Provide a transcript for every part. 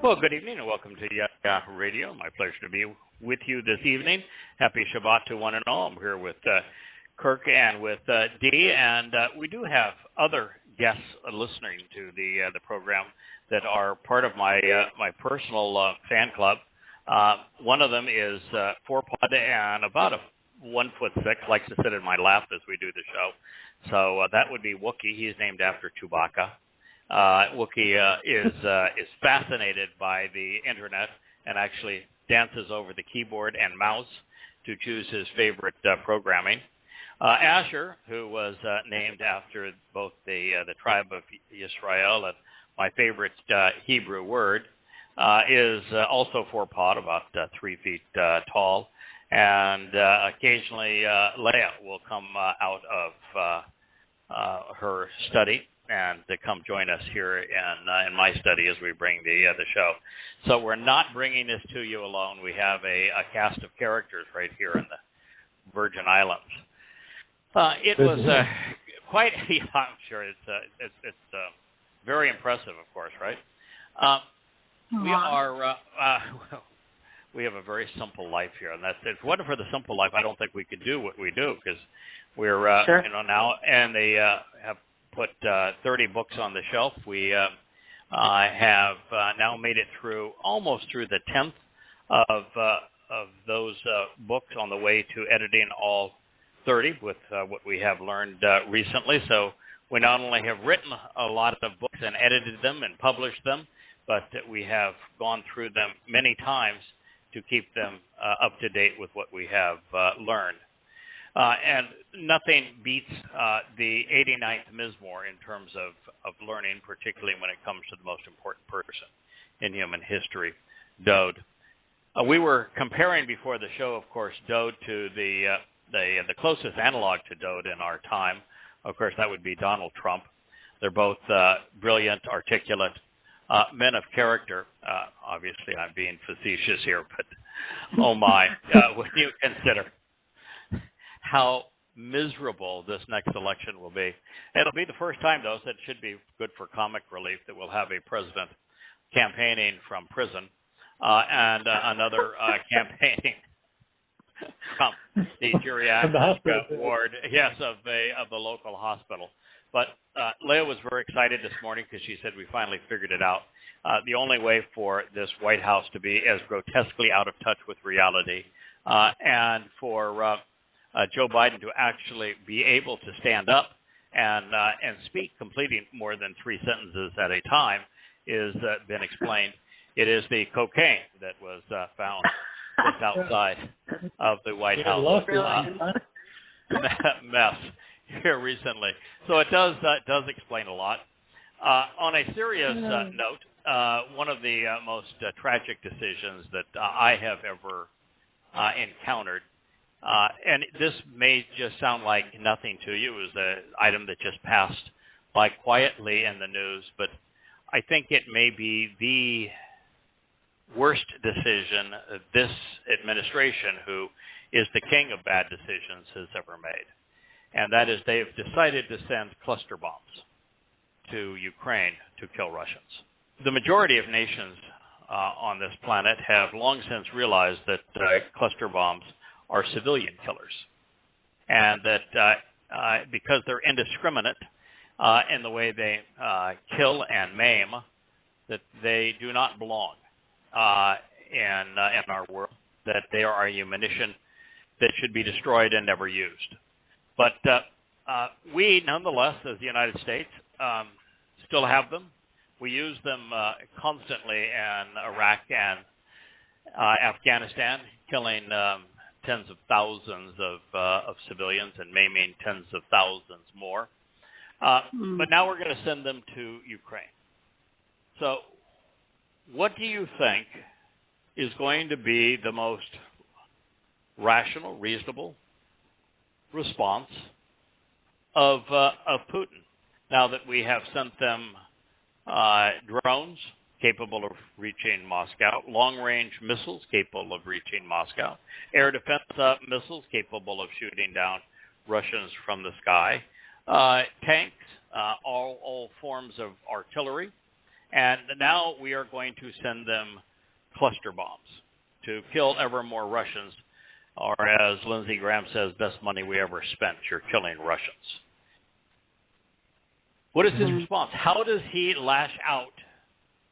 Well, good evening and welcome to Yada Yahowah Radio. My pleasure to be with you this evening. Happy Shabat to one and all. I'm here with Kirk and with Dee, and we do have other guests listening to the program that are part of my personal fan club. One of them is 4', and about 1'6", likes to sit in my lap as we do the show. So that would be Wookie. He's named after Chewbacca. Wookie is fascinated by the internet and actually dances over the keyboard and mouse to choose his favorite programming. Asher, who was named after both the tribe of Yisrael and my favorite Hebrew word, is also 4', about 3 feet tall, and occasionally Leah will come out of her study and to come join us here in my study as we bring the show. So we're not bringing this to you alone. We have a cast of characters right here in the Virgin Islands. It was quite. Yeah, I'm sure it's very impressive, of course, right? We have a very simple life here, and it's wonderful. For the simple life, I don't think we could do what we do because we're sure. Now, and they have put 30 books on the shelf. We have now made it almost through the 10th of those books, on the way to editing all 30 with what we have learned recently. So we not only have written a lot of books and edited them and published them, but we have gone through them many times to keep them up to date with what we have learned. And nothing beats the 89th Mizmowr in terms of learning, particularly when it comes to the most important person in human history, Dowd. We were comparing before the show, of course, Dowd to the closest analog to Dowd in our time. Of course, that would be Donald Trump. They're both brilliant, articulate men of character. Obviously, I'm being facetious here, but oh my, when you consider how miserable this next election will be. It'll be the first time, though, so it should be good for comic relief that we'll have a president campaigning from prison and another campaigning from the geriatric ward, yes, of the local hospital. But Leah was very excited this morning because she said we finally figured it out. The only way for this White House to be as grotesquely out of touch with reality and for Joe Biden to actually be able to stand up and speak, completing more than 3 sentences at a time, is been explained. It is the cocaine that was found just outside of the White House mess here recently. So it does explain a lot. On a serious note, one of the most tragic decisions that I have ever encountered, and this may just sound like nothing to you, it was an item that just passed by quietly in the news, but I think it may be the worst decision this administration, who is the king of bad decisions, has ever made. And that is they've decided to send cluster bombs to Ukraine to kill Russians. The majority of nations on this planet have long since realized that cluster bombs are civilian killers, and that because they're indiscriminate in the way they kill and maim, that they do not belong in our world, that they are a munition that should be destroyed and never used. But we, nonetheless, as the United States, still have them. We use them constantly in Iraq and Afghanistan, killing tens of thousands of civilians and maiming tens of thousands more. But now we're going to send them to Ukraine. So what do you think is going to be the most rational, reasonable response of Putin now that we have sent them drones capable of reaching Moscow, long-range missiles capable of reaching Moscow, air defense missiles capable of shooting down Russians from the sky, tanks, all forms of artillery, And now we are going to send them cluster bombs to kill ever more Russians, or as Lindsey Graham says, best money we ever spent, you're killing Russians. What is his response? How does he lash out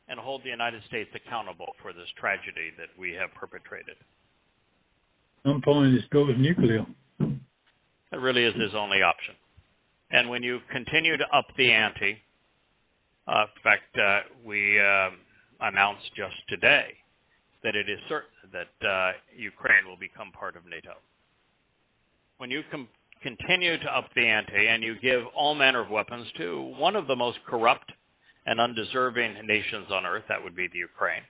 and hold the United States accountable for this tragedy that we have perpetrated? Some point it goes nuclear. That really is his only option. And when you continue to up the ante, in fact, we announced just today that it is certain that Ukraine will become part of NATO. When you continue to up the ante and you give all manner of weapons to one of the most corrupt and undeserving nations on earth, that would be the Ukraine,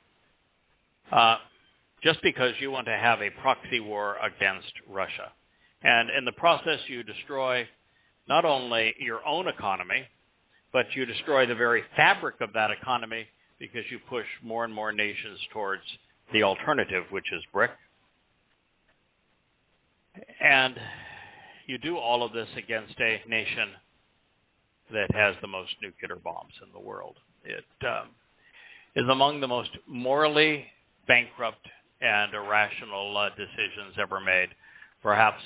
just because you want to have a proxy war against Russia. And in the process, you destroy not only your own economy, but you destroy the very fabric of that economy because you push more and more nations towards the alternative, which is brick. And you do all of this against a nation that has the most nuclear bombs in the world. It is among the most morally bankrupt and irrational decisions ever made, perhaps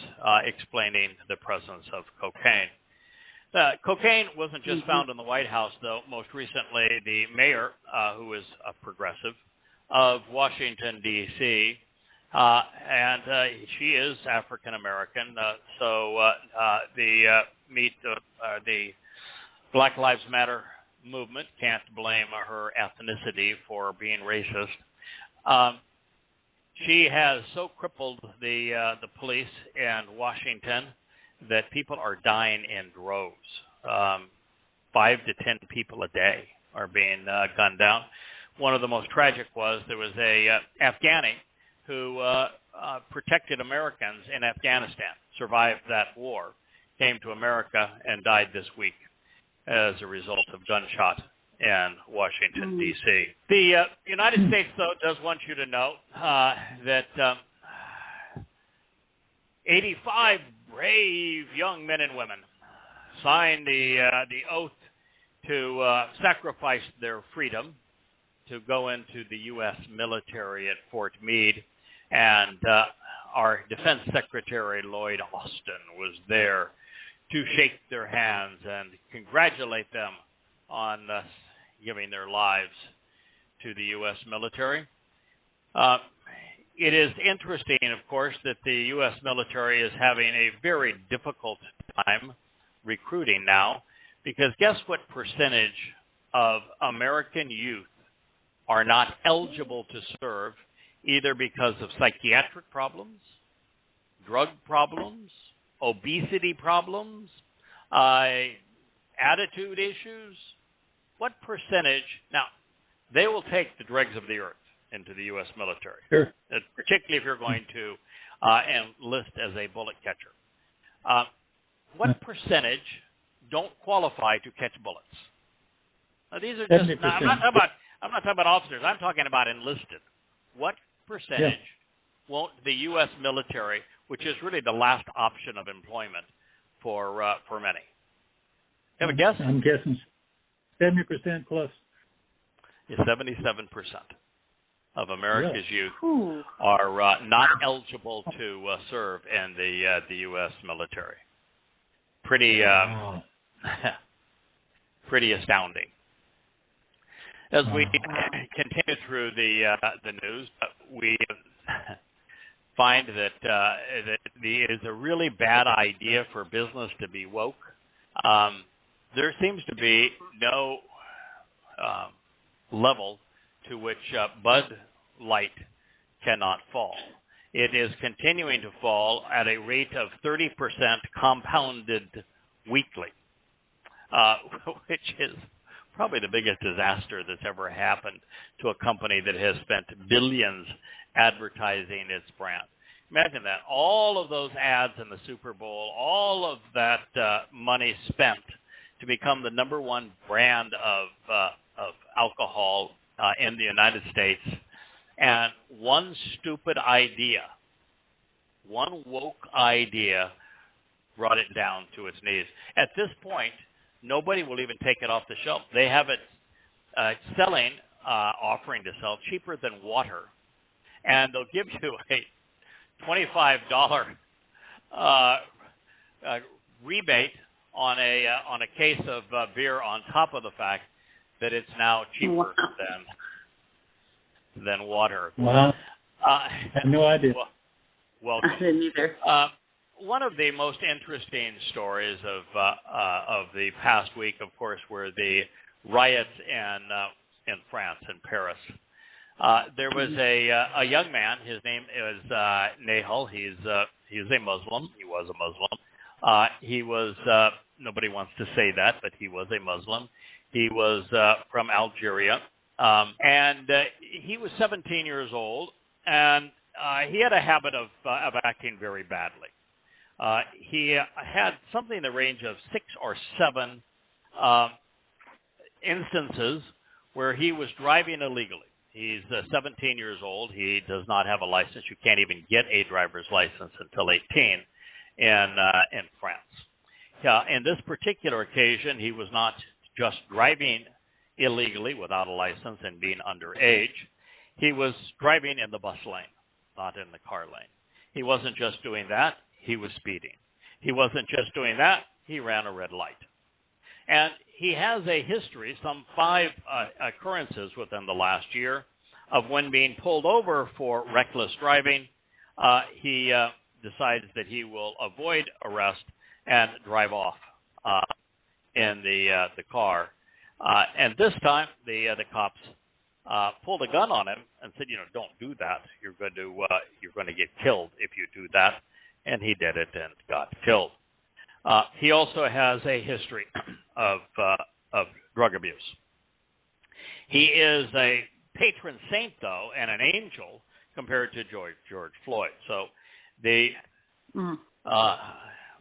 explaining the presence of cocaine. Cocaine wasn't just found in the White House, though. Most recently, the mayor, who is a progressive, of Washington, D.C., and she is African-American, so the Black Lives Matter movement can't blame her ethnicity for being racist. She has so crippled the police in Washington that people are dying in droves. 5 to 10 people a day are being gunned down. One of the most tragic was there was a Afghani who protected Americans in Afghanistan, survived that war, came to America, and died this week as a result of gunshot in Washington, D.C. The United States, though, does want you to know that 85 brave young men and women signed the oath to sacrifice their freedom to go into the U.S. military at Fort Meade. And our Defense Secretary Lloyd Austin was there to shake their hands and congratulate them on giving their lives to the U.S. military. It is interesting, of course, that the U.S. military is having a very difficult time recruiting now, because guess what percentage of American youth are not eligible to serve, either because of psychiatric problems, drug problems, obesity problems, attitude issues? What percentage? Now, they will take the dregs of the earth into the U.S. military, sure, particularly if you're going to enlist as a bullet catcher. What percentage don't qualify to catch bullets? Now, these are just. Now, I'm not talking about officers. I'm talking about enlisted. What percentage won't the U.S. military, which is really the last option of employment for many? You have a guess? I'm guessing 70% plus. 77% of America's youth are not eligible to serve in the U.S. military. Pretty pretty astounding. As we continue through the news, we find that it is a really bad idea for business to be woke. There seems to be no level to which Bud Light cannot fall. It is continuing to fall at a rate of 30% compounded weekly, which is probably the biggest disaster that's ever happened to a company that has spent billions advertising its brand. Imagine that. All of those ads in the Super Bowl, all of that money spent to become the number one brand of alcohol in the United States, and one stupid idea, one woke idea brought it down to its knees. At this point, nobody will even take it off the shelf. They have it offering to sell cheaper than water, and they'll give you a $25 rebate on a case of beer on top of the fact that it's now cheaper than water. Wow. I had no idea. Welcome. I didn't either. One of the most interesting stories of the past week, of course, were the riots in France, in Paris. There was a young man. His name is Nahal. He's a Muslim. He was a Muslim. He was nobody wants to say that, but he was a Muslim. He was from Algeria, and he was 17 years old, and he had a habit of acting very badly. He had something in the range of 6 or 7 instances where he was driving illegally. He's 17 years old. He does not have a license. You can't even get a driver's license until 18 in France. In this particular occasion, he was not just driving illegally without a license and being underage. He was driving in the bus lane, not in the car lane. He wasn't just doing that. He was speeding. He wasn't just doing that. He ran a red light. And he has a history, some 5 occurrences within the last year, of when being pulled over for reckless driving, he decides that he will avoid arrest and drive off in the car. And this time, the cops pulled a gun on him and said, don't do that. You're going to get killed if you do that. And he did it and got killed. He also has a history of drug abuse. He is a patron saint, though, and an angel compared to George Floyd. So the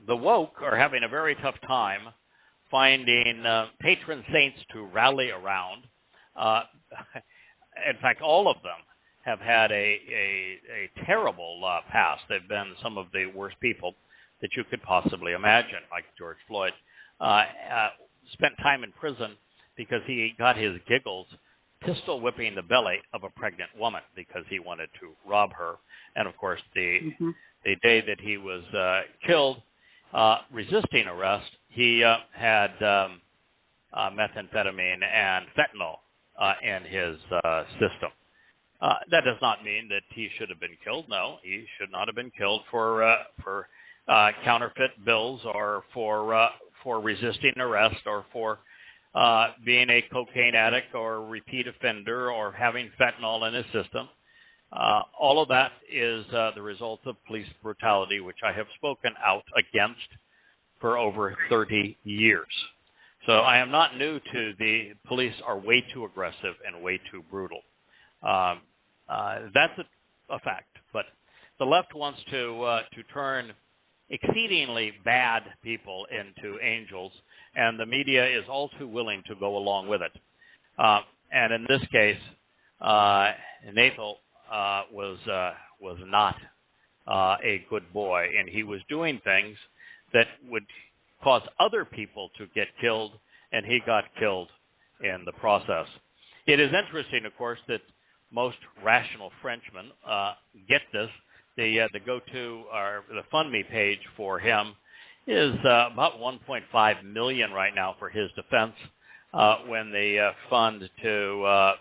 woke are having a very tough time finding patron saints to rally around. In fact, all of them have had a terrible past. They've been some of the worst people that you could possibly imagine, like George Floyd. Spent time in prison because he got his giggles pistol whipping the belly of a pregnant woman because he wanted to rob her. And, of course, the day that he was killed, resisting arrest, he had methamphetamine and fentanyl in his system. That does not mean that he should have been killed. No, he should not have been killed for counterfeit bills or for resisting arrest or for being a cocaine addict or a repeat offender or having fentanyl in his system. All of that is the result of police brutality, which I have spoken out against for over 30 years. So I am not new to the police are way too aggressive and way too brutal. That's a fact. But the left wants to turn exceedingly bad people into angels, and the media is all too willing to go along with it. And in this case, Nathal was not a good boy, and he was doing things that would cause other people to get killed, and he got killed in the process. It is interesting, of course, that most rational Frenchmen get this. The go-to or the FundMe page for him is about $1.5 million right now for his defense. When the fund to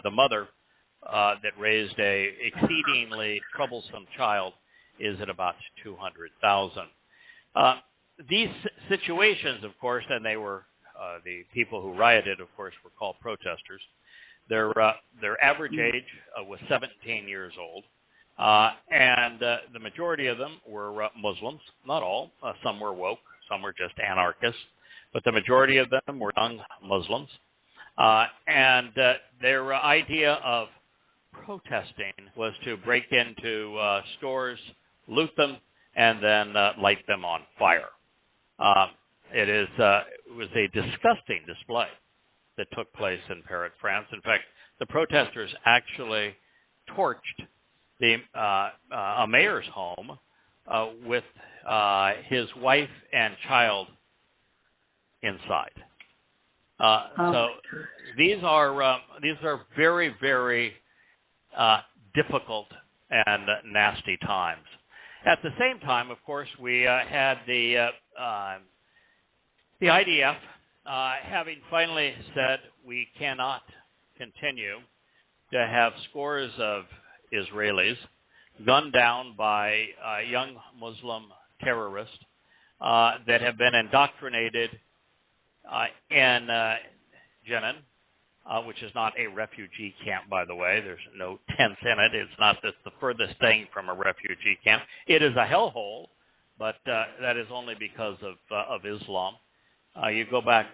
the mother that raised a exceedingly troublesome child is at about $200,000. These situations, of course, and they were the people who rioted, of course, were called protesters. Their average age was 17 years old. And the majority of them were Muslims, not all. Some were woke, some were just anarchists, but the majority of them were young Muslims. And their idea of protesting was to break into stores, loot them, and then light them on fire. It was a disgusting display that took place in Paris, France. In fact, the protesters actually torched a mayor's home with his wife and child inside. So these are very, very difficult and nasty times. At the same time, of course, we had the IDF having finally said we cannot continue to have scores of Israelis gunned down by young Muslim terrorists that have been indoctrinated in Jenin, which is not a refugee camp, by the way. There's no tents in it. It's not the furthest thing from a refugee camp. It is a hellhole, but that is only because of Islam. You go back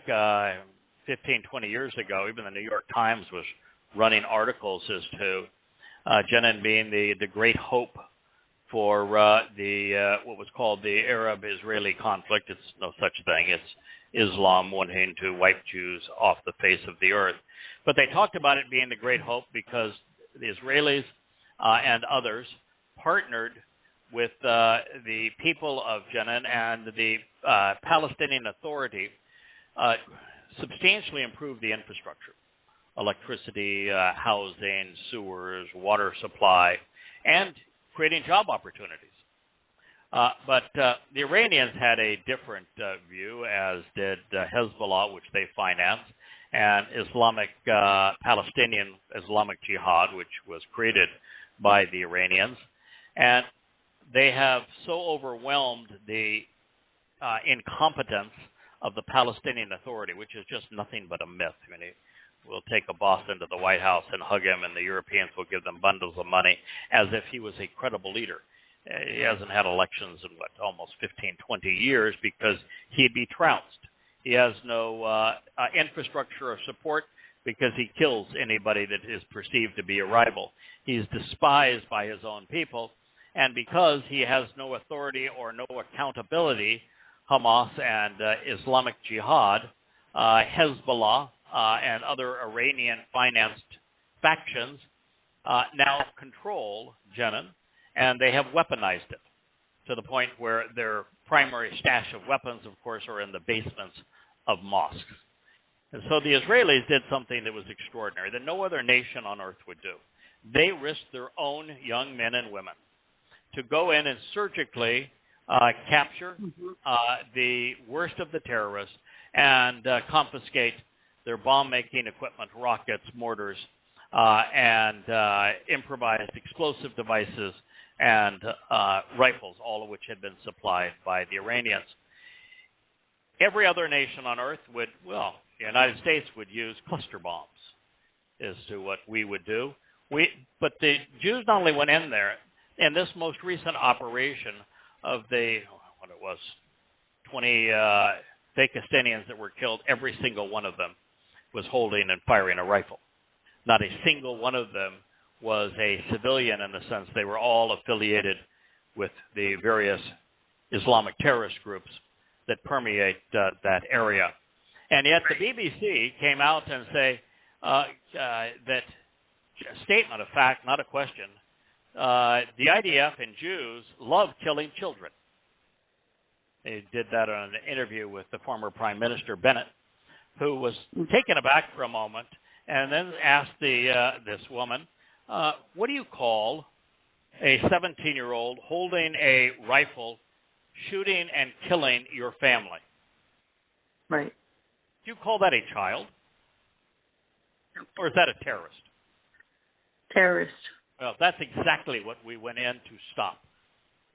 15, 20 years ago, even the New York Times was running articles as to Jenin being the great hope for what was called the Arab-Israeli conflict. It's no such thing. It's Islam wanting to wipe Jews off the face of the earth. But they talked about it being the great hope because the Israelis and others partnered with the people of Jenin and the Palestinian Authority substantially improved the infrastructure. Electricity, housing, sewers, water supply, and creating job opportunities. But the Iranians had a different view, as did Hezbollah, which they financed, and Palestinian Islamic Jihad, which was created by the Iranians. And they have so overwhelmed the incompetence of the Palestinian Authority, which is just nothing but a myth. I mean, we'll take a boss into the White House and hug him, and the Europeans will give them bundles of money as if he was a credible leader. He hasn't had elections in, almost 15, 20 years because he'd be trounced. He has no infrastructure or support because he kills anybody that is perceived to be a rival. He's despised by his own people, and because he has no authority or no accountability, Hamas and Islamic Jihad, Hezbollah, and other Iranian-financed factions now control Jenin, and they have weaponized it to the point where their primary stash of weapons, of course, are in the basements of mosques. And so the Israelis did something that was extraordinary that no other nation on earth would do. They risked their own young men and women to go in and surgically capture the worst of the terrorists and confiscate their bomb-making equipment, rockets, mortars, and improvised explosive devices and rifles, all of which had been supplied by the Iranians. Every other nation on earth would, the United States would use cluster bombs as to what we would do. But the Jews not only went in there, in this most recent operation of the, 20 Pakistanians that were killed, every single one of them was holding and firing a rifle. Not a single one of them was a civilian in the sense they were all affiliated with the various Islamic terrorist groups that permeate that area. And yet the BBC came out and say that statement of fact, not a question, the IDF and Jews love killing children. They did that on an interview with the former Prime Minister Bennett, who was taken aback for a moment and then asked this woman, what do you call a 17-year-old holding a rifle, shooting and killing your family? Right. Do you call that a child? Or is that a terrorist? Terrorist. Well, that's exactly what we went in to stop.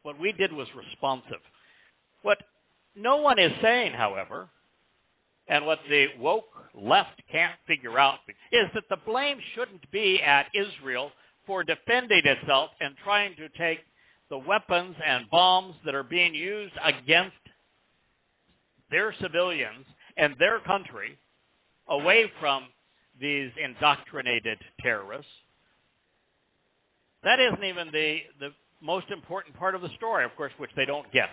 What we did was responsive. What no one is saying, however, and what the woke left can't figure out, is that the blame shouldn't be at Israel for defending itself and trying to take the weapons and bombs that are being used against their civilians and their country away from these indoctrinated terrorists. That isn't even the most important part of the story, of course, which they don't get.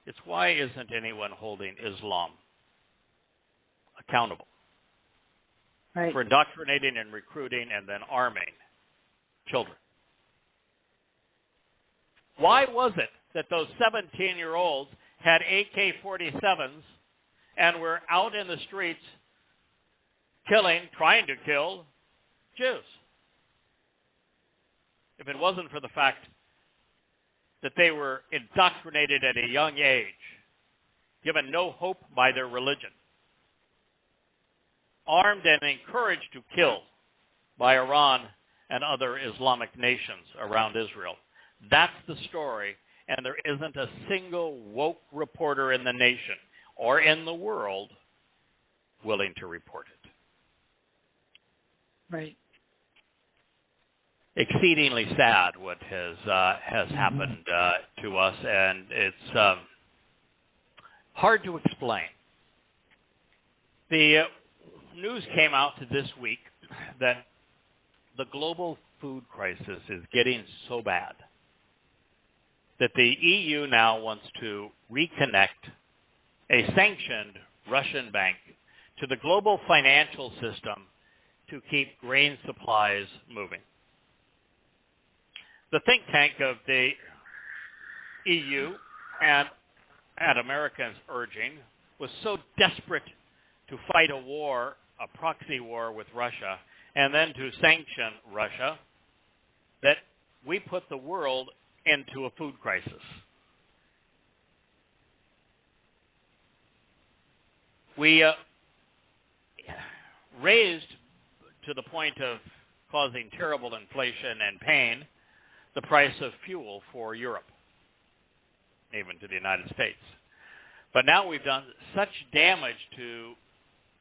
It's why isn't anyone holding Islam accountable for indoctrinating and recruiting and then arming children? Why was it that those 17-year-olds had AK-47s and were out in the streets trying to kill Jews. If it wasn't for the fact that they were indoctrinated at a young age, given no hope by their religion, armed and encouraged to kill by Iran and other Islamic nations around Israel. That's the story, and there isn't a single woke reporter in the nation or in the world willing to report it. Right. Exceedingly sad what has happened to us, and it's hard to explain. The news came out this week that the global food crisis is getting so bad that the EU now wants to reconnect a sanctioned Russian bank to the global financial system to keep grain supplies moving. The think tank of the EU and at America's urging was so desperate to fight a war, a proxy war with Russia, and then to sanction Russia, that we put the world into a food crisis. We raised to the point of causing terrible inflation and pain the price of fuel for Europe, even to the United States. But now we've done such damage to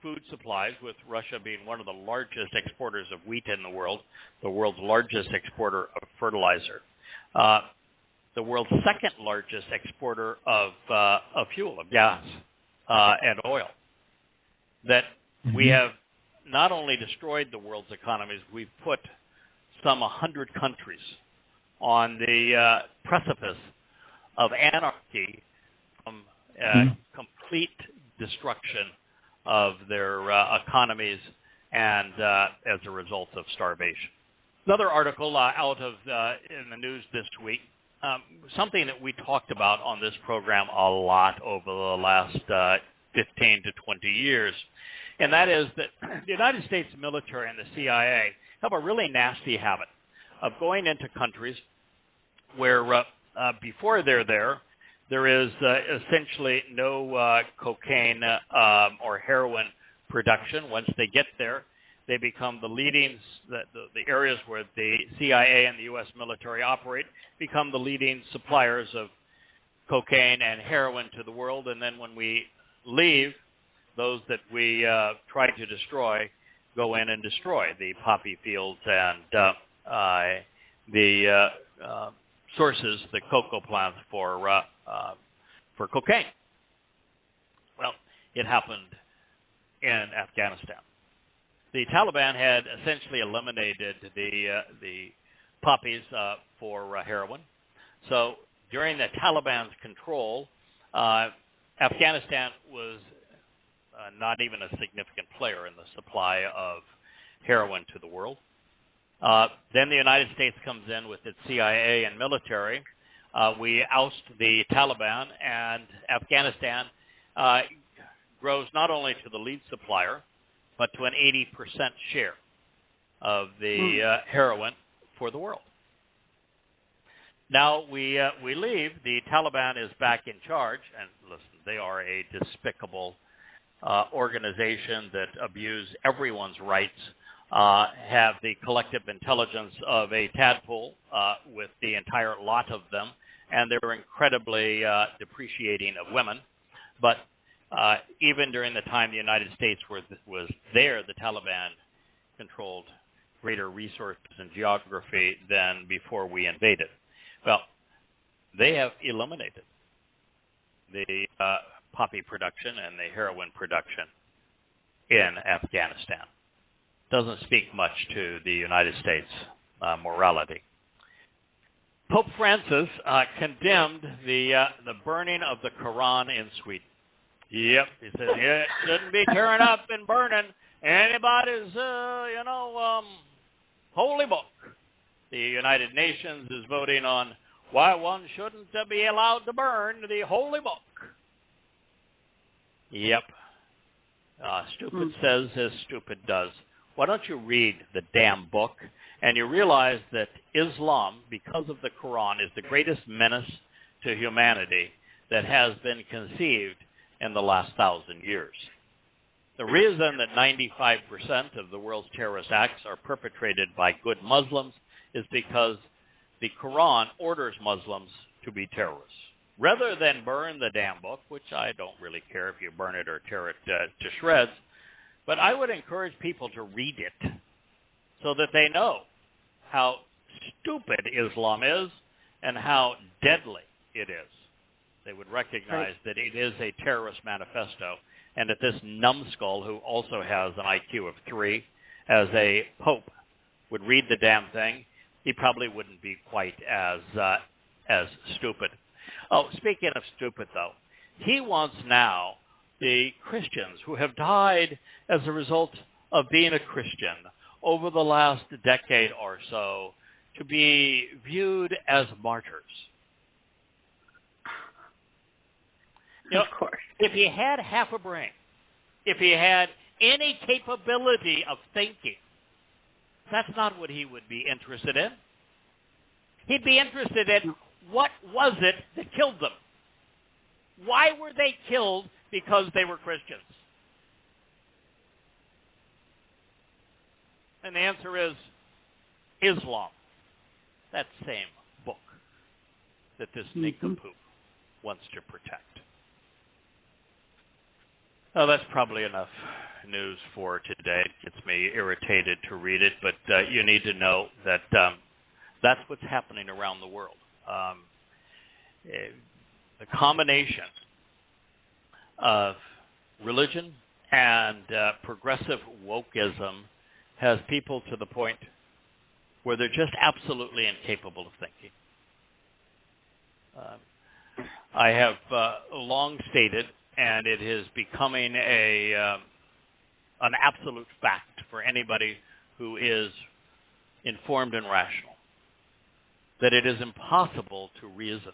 food supplies, with Russia being one of the largest exporters of wheat in the world's largest exporter of fertilizer, the world's second largest exporter of fuel, of gas and oil, that we have not only destroyed the world's economies, we've put some 100 countries on the precipice of anarchy from complete destruction of their economies and as a result of starvation. Another article out of in the news this week, something that we talked about on this program a lot over the last 15 to 20 years, and that is that the United States military and the CIA have a really nasty habit of going into countries where before they're there is essentially no cocaine or heroin production. Once they get there, they become the leading, the areas where the CIA and the U.S. military operate, become the leading suppliers of cocaine and heroin to the world. And then when we leave, those that we try to destroy go in and destroy the poppy fields and the sources, the cocoa plants for cocaine. Well, it happened in Afghanistan. The Taliban had essentially eliminated the poppies for heroin. So during the Taliban's control, Afghanistan was not even a significant player in the supply of heroin to the world. Then the United States comes in with its CIA and military. We oust the Taliban, and Afghanistan grows not only to the lead supplier, but to an 80% share of the heroin for the world. Now we leave. The Taliban is back in charge, and listen, they are a despicable organization that abuse everyone's rights, have the collective intelligence of a tadpole with the entire lot of them, and they're incredibly depreciating of women. But even during the time the United States was there, the Taliban controlled greater resources and geography than before we invaded. Well, they have eliminated the poppy production and the heroin production in Afghanistan. Doesn't speak much to the United States morality. Pope Francis condemned the burning of the Quran in Sweden. Yep, he said it shouldn't be tearing up and burning anybody's holy book. The United Nations is voting on why one shouldn't be allowed to burn the holy book. Yep. Stupid says as stupid does. Why don't you read the damn book, and you realize that Islam, because of the Quran, is the greatest menace to humanity that has been conceived in the last 1,000 years. The reason that 95% of the world's terrorist acts are perpetrated by good Muslims is because the Quran orders Muslims to be terrorists. Rather than burn the damn book, which I don't really care if you burn it or tear it to shreds, but I would encourage people to read it so that they know how stupid Islam is and how deadly it is. They would recognize that it is a terrorist manifesto, and that this numbskull, who also has an IQ of 3, as a pope, would read the damn thing, he probably wouldn't be quite as stupid. Oh, speaking of stupid, though, he wants now the Christians who have died as a result of being a Christian over the last decade or so to be viewed as martyrs. You know, of course. If he had half a brain, if he had any capability of thinking, that's not what he would be interested in. He'd be interested in what was it that killed them? Why were they killed because they were Christians? And the answer is Islam. That same book that this nincompoop wants to protect. Oh, that's probably enough news for today. It gets me irritated to read it, but you need to know that that's what's happening around the world. The combination of religion and progressive wokeism has people to the point where they're just absolutely incapable of thinking. I have long stated, and it is becoming an absolute fact for anybody who is informed and rational, that it is impossible to reason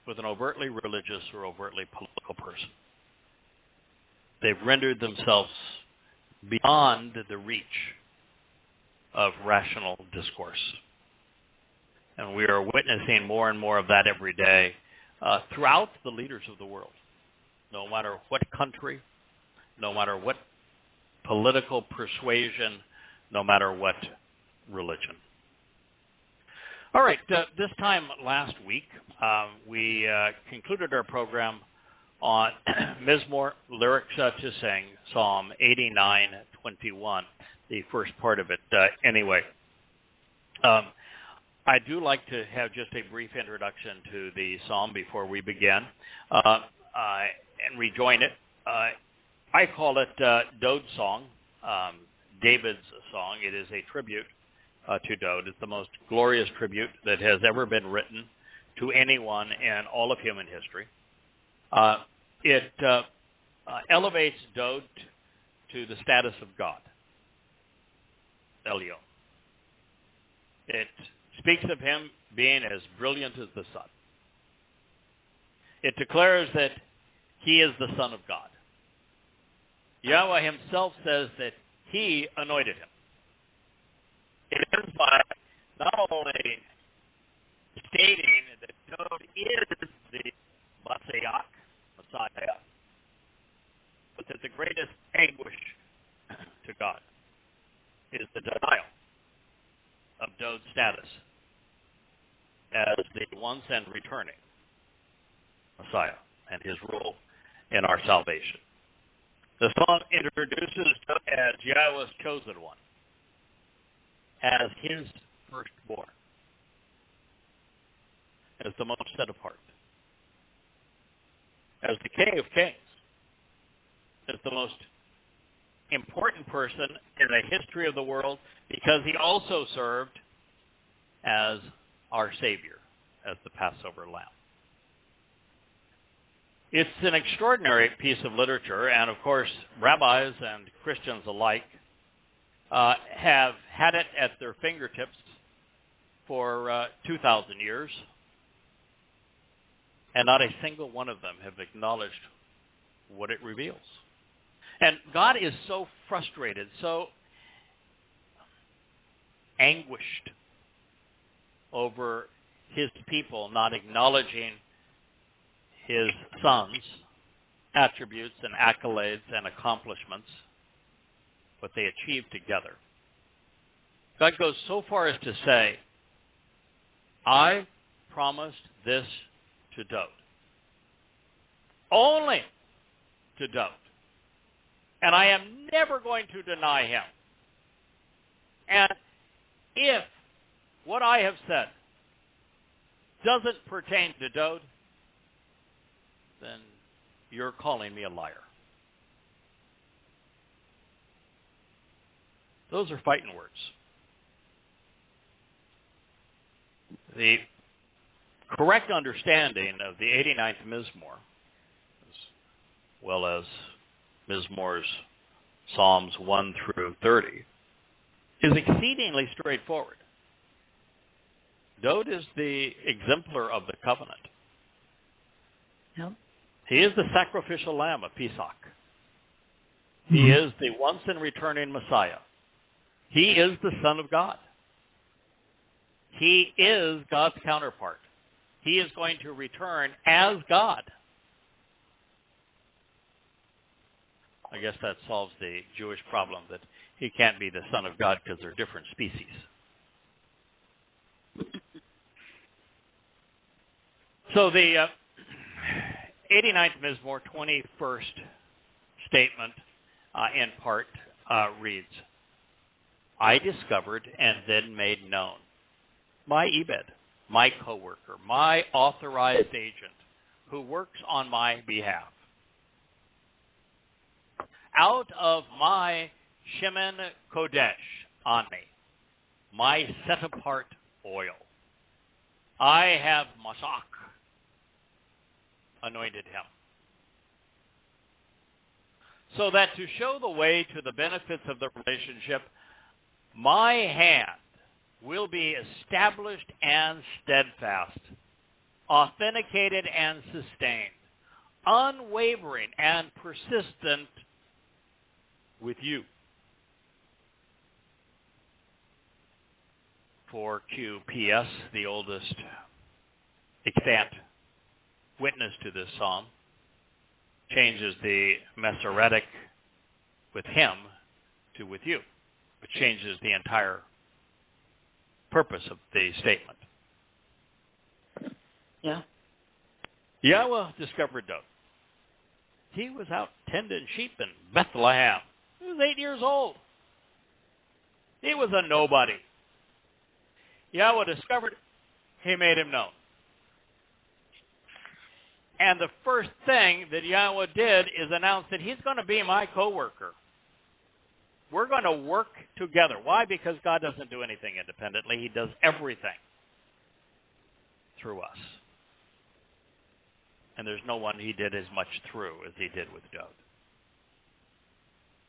with an overtly religious or overtly political person. They've rendered themselves beyond the reach of rational discourse. And we are witnessing more and more of that every day throughout the leaders of the world. No matter what country, no matter what political persuasion, no matter what religion. All right, this time last week, we concluded our program on Mizmowr, lyrics to sing, Psalm 89:21, the first part of it anyway. I do like to have just a brief introduction to the psalm before we begin and rejoin it. I call it Dowd's song, David's song. It is a tribute to Dowd. It's the most glorious tribute that has ever been written to anyone in all of human history. It elevates Dowd to the status of God, Elyon. It speaks of him being as brilliant as the sun. It declares that he is the Son of God. Yahweh himself says that he anointed him. It ends by not only stating that Dowd is the Messiah, but that the greatest anguish to God is the denial of Dowd's status as the once and returning Messiah and his rule in our salvation. The song introduces Dowd as Yahweh's chosen one, as his firstborn, as the most set apart, as the King of Kings, as the most important person in the history of the world, because he also served as our Savior, as the Passover lamb. It's an extraordinary piece of literature, and of course, rabbis and Christians alike have had it at their fingertips for 2,000 years, and not a single one of them have acknowledged what it reveals. And God is so frustrated, so anguished over his people not acknowledging his Son's attributes and accolades and accomplishments, what they achieved together. God goes so far as to say, I promised this to Dowd. Only to Dowd. And I am never going to deny him. And if what I have said doesn't pertain to Dowd, then you're calling me a liar. Those are fighting words. The correct understanding of the 89th Mizmowr, as well as Mizmowr's Psalms 1 through 30, is exceedingly straightforward. Dowd is the exemplar of the covenant. Yep. He is the sacrificial lamb of Pesach. He is the once and returning Messiah. He is the Son of God. He is God's counterpart. He is going to return as God. I guess that solves the Jewish problem that he can't be the Son of God because they're different species. So the 89th Mizmowr, 21st statement in part reads, I discovered and then made known my Ebed, my coworker, my authorized agent, who works on my behalf. Out of my Shemen Kodesh on me, my set-apart oil, I have Matsah anointed him. So that to show the way to the benefits of the relationship, my hand will be established and steadfast, authenticated and sustained, unwavering and persistent with you. For QPS, the oldest extant witness to this psalm, changes the Masoretic with him to with you, which changes the entire purpose of the statement. Yeah. Yahweh discovered Dowd. He was out tending sheep in Bethlehem. He was 8 years old. He was a nobody. Yahweh discovered, he made him known. And the first thing that Yahweh did is announce that he's going to be my coworker. We're going to work together. Why? Because God doesn't do anything independently. He does everything through us. And there's no one he did as much through as he did with Dowd.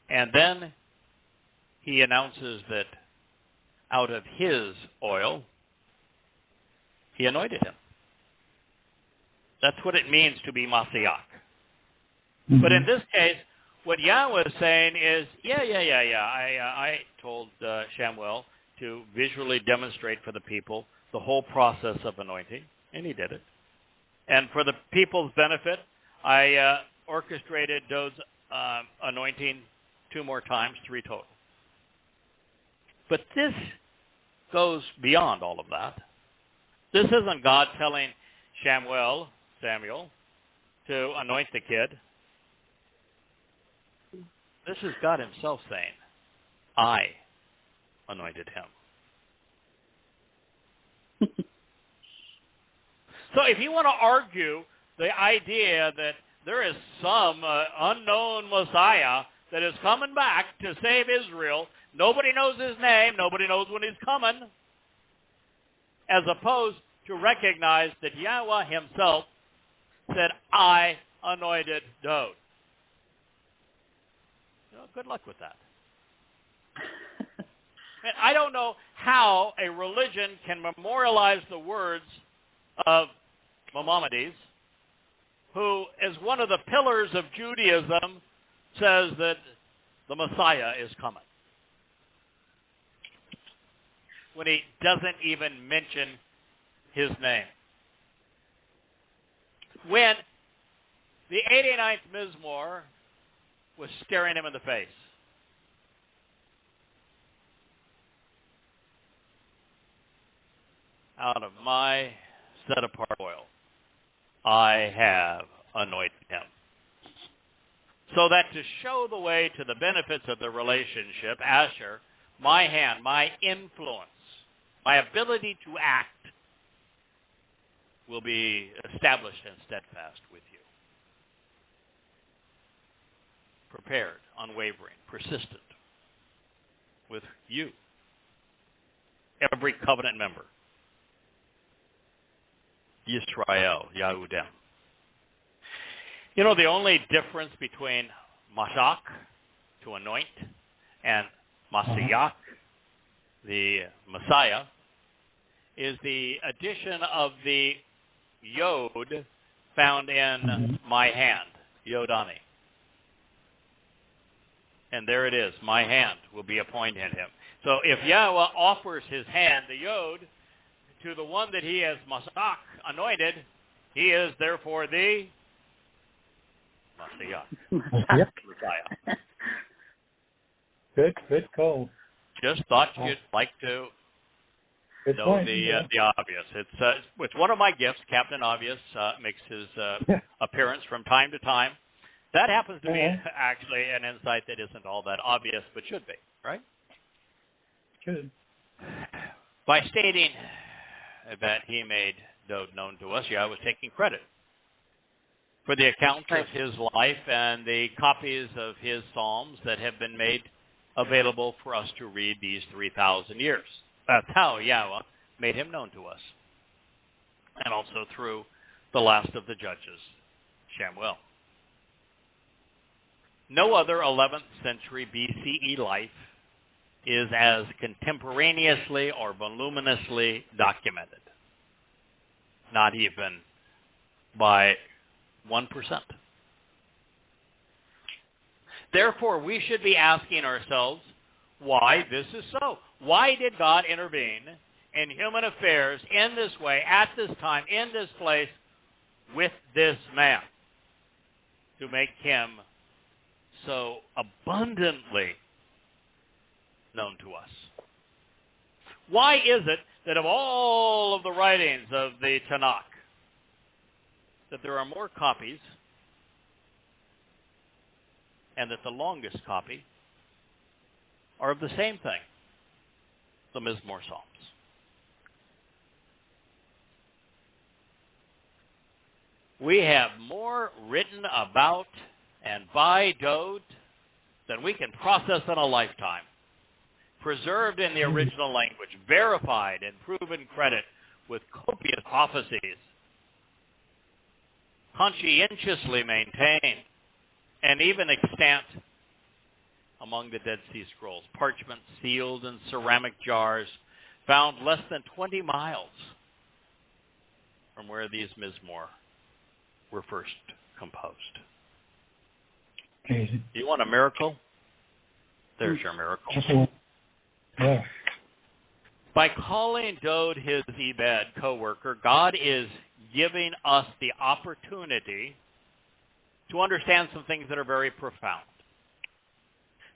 And then he announces that out of his oil, he anointed him. That's what it means to be Mashyach. Mm-hmm. But in this case, what Yahweh is saying is, I told Shamuel to visually demonstrate for the people the whole process of anointing, and he did it. And for the people's benefit, I orchestrated Dowd's anointing 2 more times, 3 total. But this goes beyond all of that. This isn't God telling Samuel, to anoint the kid. This is God himself saying, I anointed him. So if you want to argue the idea that there is some unknown Messiah that is coming back to save Israel, nobody knows his name, nobody knows when he's coming, as opposed to recognize that Yahweh himself said, I anointed Dowd. Good luck with that. And I don't know how a religion can memorialize the words of Maimonides, who, as one of the pillars of Judaism, says that the Messiah is coming, when he doesn't even mention his name. When the 89th Mizmowr was staring him in the face. Out of my set-apart oil, I have anointed him. So that to show the way to the benefits of the relationship, Asher, my hand, my influence, my ability to act will be established and steadfast with you. Prepared, unwavering, persistent with you, every covenant member. Yisrael, Yahudim. You know, the only difference between Mashyach, to anoint, and Mashyach, the Messiah, is the addition of the Yod found in my hand, Yodani. And there it is, my hand will be appointed him. So if Yahweh offers his hand, the Yod, to the one that he has Mashyach, anointed, he is therefore the Messiah. Yep. Messiah. Good call. Just thought you'd like to know the obvious. It's one of my gifts. Captain Obvious makes his appearance from time to time. That happens to be actually an insight that isn't all that obvious, but should be, right? Should. By stating that he made Dowd known to us, Yahweh was taking credit for the accounts of his life and the copies of his Psalms that have been made available for us to read these 3,000 years. That's how Yahweh made him known to us. And also through the last of the judges, Shamuel. No other 11th century BCE life is as contemporaneously or voluminously documented. Not even by 1%. Therefore, we should be asking ourselves why this is so. Why did God intervene in human affairs in this way, at this time, in this place, with this man, to make him so abundantly known to us? Why is it that of all of the writings of the Tanakh, that there are more copies, and that the longest copy are of the same thing, the Mizmowr Psalms? We have more written about and by Dowd than we can process in a lifetime, preserved in the original language, verified and proven credit with copious prophecies, conscientiously maintained, and even extant among the Dead Sea Scrolls, parchment sealed in ceramic jars, found less than 20 miles from where these Mizmowr were first composed. Amazing. You want a miracle? There's your miracle. Yeah. By calling Dowd His Ebed, Coworker, God is giving us the opportunity to understand some things that are very profound.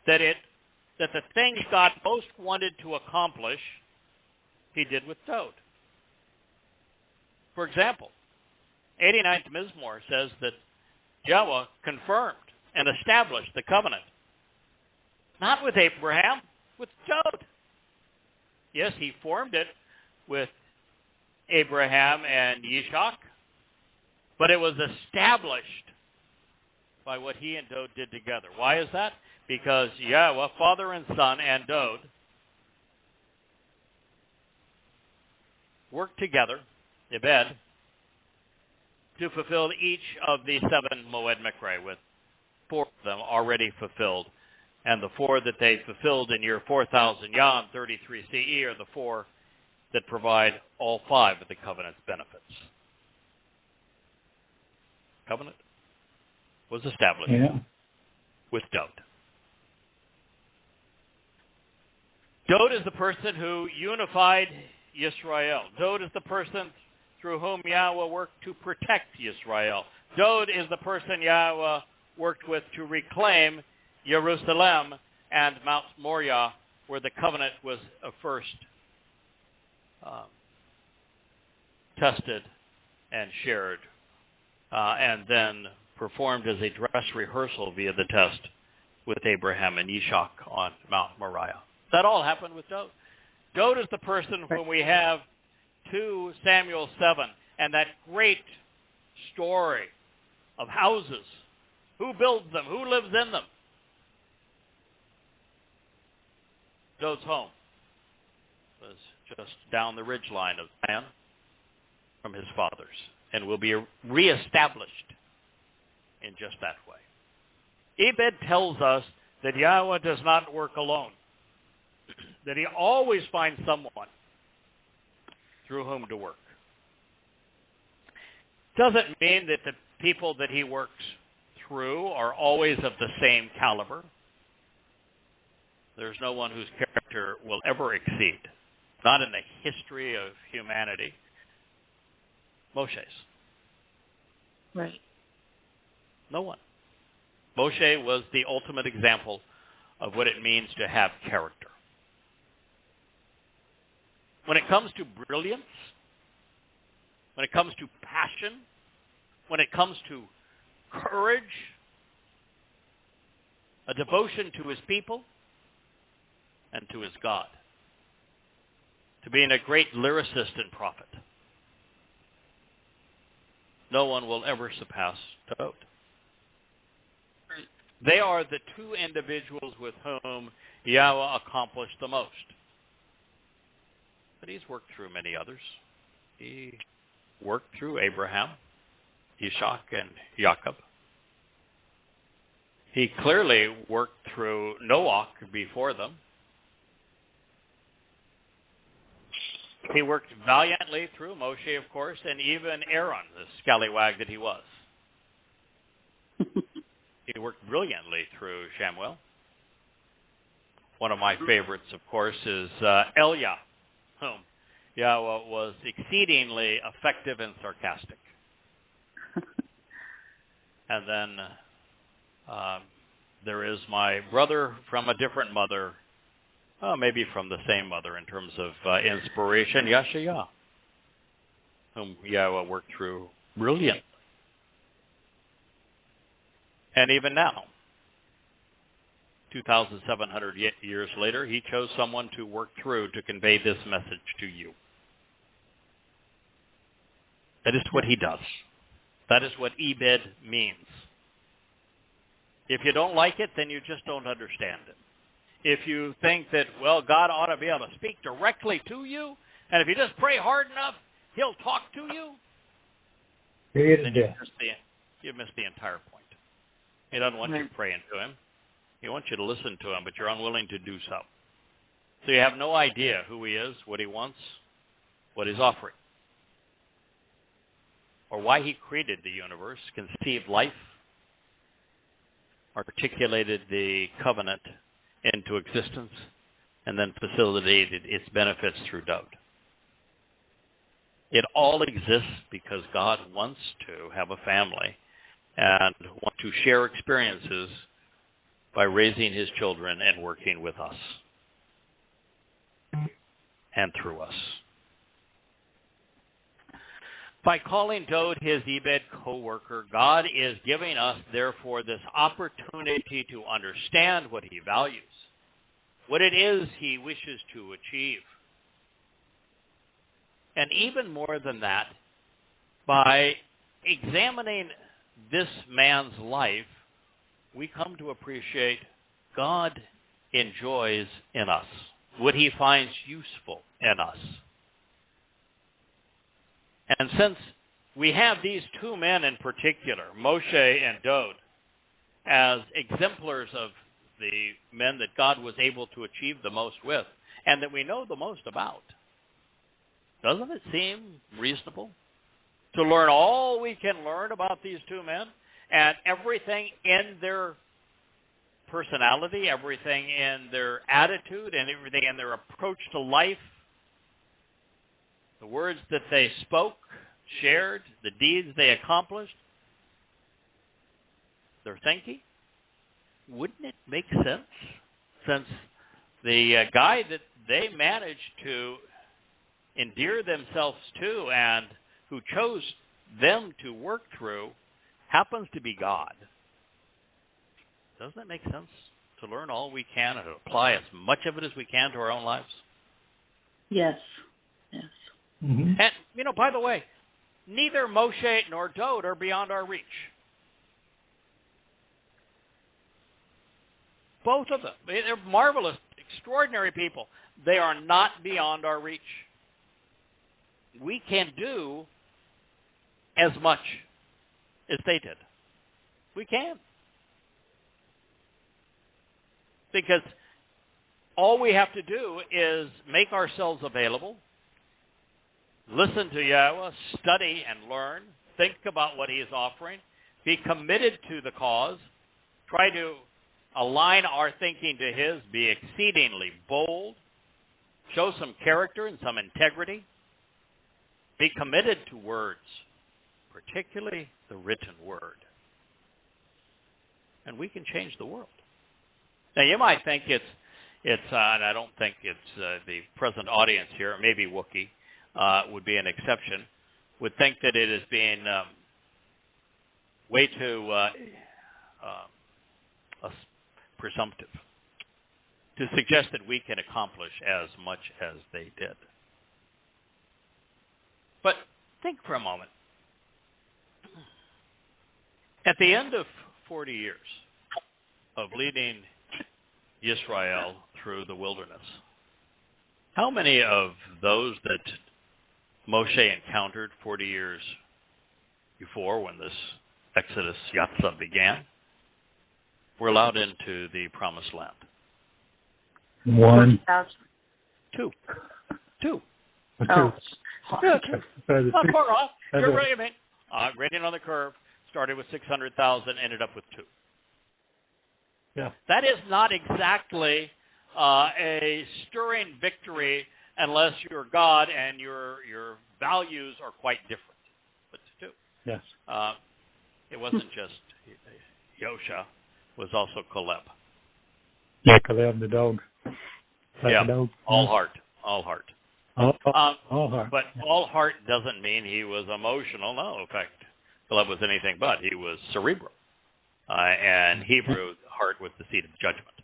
That the things God most wanted to accomplish, he did with Dowd. For example, 89th Mizmowr says that Yahweh confirmed and established the covenant. Not with Abraham, with Dowd. Yes, he formed it with Abraham and Yitzhak, but it was established by what he and Dowd did together. Why is that? Because Yahweh, Father and Son, and Dowd worked together, Ebed, to fulfill each of the 7 Moed Miqra, with 4 of them already fulfilled And the 4 that they fulfilled in year 4000 Yom, 33 CE, are the 4 that provide all 5 of the covenant's benefits. Covenant was established with Dowd. Dowd is the person who unified Yisrael. Dowd is the person through whom Yahweh worked to protect Yisrael. Dowd is the person Yahweh worked with to reclaim Jerusalem and Mount Moriah, where the covenant was first tested and shared, and then performed as a dress rehearsal via the test with Abraham and Ishak on Mount Moriah. That all happened with Dowd. Dowd is the person when we have 2 Samuel 7 and that great story of houses. Who builds them? Who lives in them? Dowd's home was just down the ridgeline of Zayin from his fathers and will be reestablished in just that way. Ebed tells us that Yahweh does not work alone, that he always finds someone through whom to work. Doesn't mean that the people that he works through are always of the same caliber. There's no one whose character will ever exceed, not in the history of humanity, Moshe's. Right. No one. Moshe was the ultimate example of what it means to have character. When it comes to brilliance, when it comes to passion, when it comes to courage, a devotion to his people and to his God, to being a great lyricist and prophet, no one will ever surpass Dowd. They are the 2 individuals with whom Yahweh accomplished the most. But he's worked through many others. He worked through Abraham, Ishak, and Jacob. He clearly worked through Noah before them. He worked valiantly through Moshe, of course, and even Aaron, the scallywag that he was. He worked brilliantly through Shamuel. One of my favorites, of course, is Elia, whom Yahweh was exceedingly effective and sarcastic. And then there is my brother from a different mother, maybe from the same mother in terms of inspiration, Yasha'yah, whom Yahweh worked through brilliantly. And even now, 2,700 years later, he chose someone to work through to convey this message to you. That is what he does. That is what Ebed means. If you don't like it, then you just don't understand it. If you think that, well, God ought to be able to speak directly to you, and if you just pray hard enough, he'll talk to you, then you missed the entire point. He doesn't want you praying to him. He wants you to listen to him, but you're unwilling to do so. So you have no idea who he is, what he wants, what he's offering, or why he created the universe, conceived life, articulated the covenant into existence, and then facilitated its benefits through Dowd. It all exists because God wants to have a family and want to share experiences by raising his children and working with us and through us. By calling Dowd his Ebed co-worker, God is giving us, therefore, this opportunity to understand what he values, what it is he wishes to achieve. And even more than that, by examining this man's life, we come to appreciate God enjoys in us, what he finds useful in us. And since we have these 2 men in particular, Moshe and Dowd, as exemplars of the men that God was able to achieve the most with, and that we know the most about. Doesn't it seem reasonable to learn all we can learn about these two men and everything in their personality, everything in their attitude, and everything in their approach to life, the words that they spoke, shared, the deeds they accomplished, their thinking? Wouldn't it make sense, since the guy that they managed to endear themselves to and who chose them to work through happens to be God? Doesn't it make sense to learn all we can and to apply as much of it as we can to our own lives? Yes. Yes. Mm-hmm. And, by the way, neither Moshe nor Dowd are beyond our reach. Both of them. They're marvelous, extraordinary people. They are not beyond our reach. We can do as much as they did. We can. Because all we have to do is make ourselves available, listen to Yahweh, study and learn, think about what He is offering, be committed to the cause, try to align our thinking to His, be exceedingly bold, show some character and some integrity, be committed to words, particularly the written word. And we can change the world. Now, you might think it's and I don't think it's the present audience here, maybe Wookiee would be an exception, would think that it is being way too presumptive to suggest that we can accomplish as much as they did. But think for a moment. At the end of 40 years of leading Israel through the wilderness, how many of those that Moshe encountered 40 years before, when this Exodus Yatzah began, were allowed into the Promised Land? One. 2. 2. Oh. Not far off. You're right, man. Gradient on the curve, started with 600,000, ended up with 2. Yeah. That is not exactly a stirring victory unless you're God and your values are quite different. But it's 2. Yes. It wasn't just Yosha, it was also Caleb. Yeah, Caleb the dog. Yeah, the dog. all heart. All heart. All heart. But all heart doesn't mean he was emotional. No, in fact, Caleb was anything but. He was cerebral. And Hebrew, heart was the seat of judgment.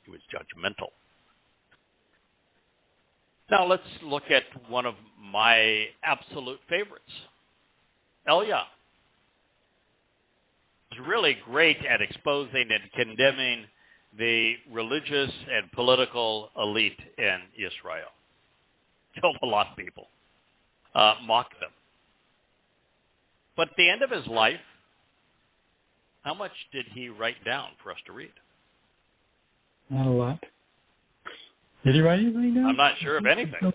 He was judgmental. Now let's look at one of my absolute favorites, Elia. He was really great at exposing and condemning the religious and political elite in Israel. Killed a lot of people, mocked them. But at the end of his life, how much did he write down for us to read? Not a lot. Did he write anything down? I'm not sure of anything.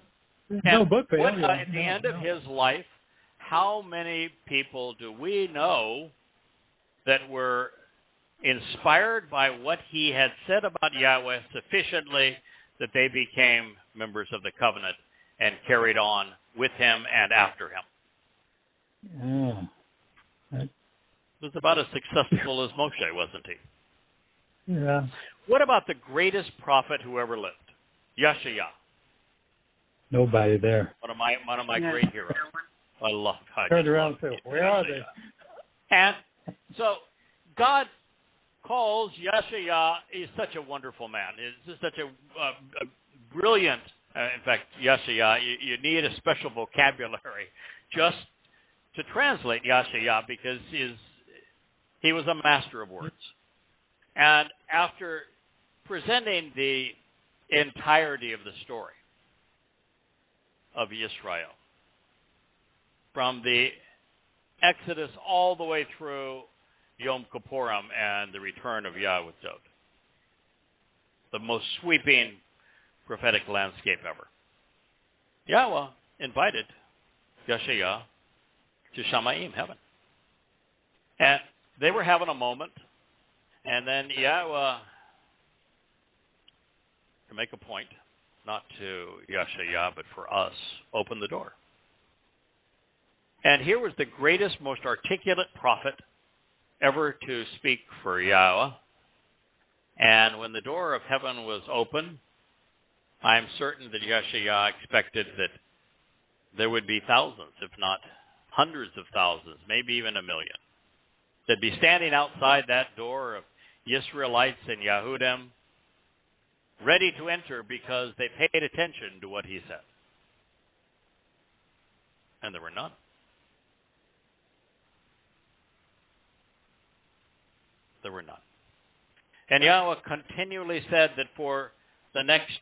No book. At the end of his life, how many people do we know that were inspired by what he had said about Yahweh sufficiently that they became members of the covenant and carried on with him and after him? He was about as successful as Moshe, wasn't he? Yeah. What about the greatest prophet who ever lived? Yasha'yah. Nobody there. One of my great heroes. I love God. Turned around and said, where are they? And so God calls Yasha'yah, he's such a wonderful man. He's just such a brilliant, in fact, Yasha'yah, you need a special vocabulary just to translate Yasha'yah because he was a master of words. And after presenting the entirety of the story of Israel, from the Exodus all the way through Yowm Kipurym and the return of Yah with Dowd, the most sweeping prophetic landscape ever. Yahweh invited Yasha'yah to Shamayim, heaven. And they were having a moment, and then Yahweh, to make a point, not to Yasha'yah, but for us, opened the door. And here was the greatest, most articulate prophet ever to speak for Yahweh. And when the door of heaven was open, I'm certain that Yasha'yah expected that there would be thousands, if not hundreds of thousands, maybe even a million, that'd be standing outside that door of Israelites and Yahudim, ready to enter because they paid attention to what he said. And there were none. There were none. And Yahweh continually said that for the next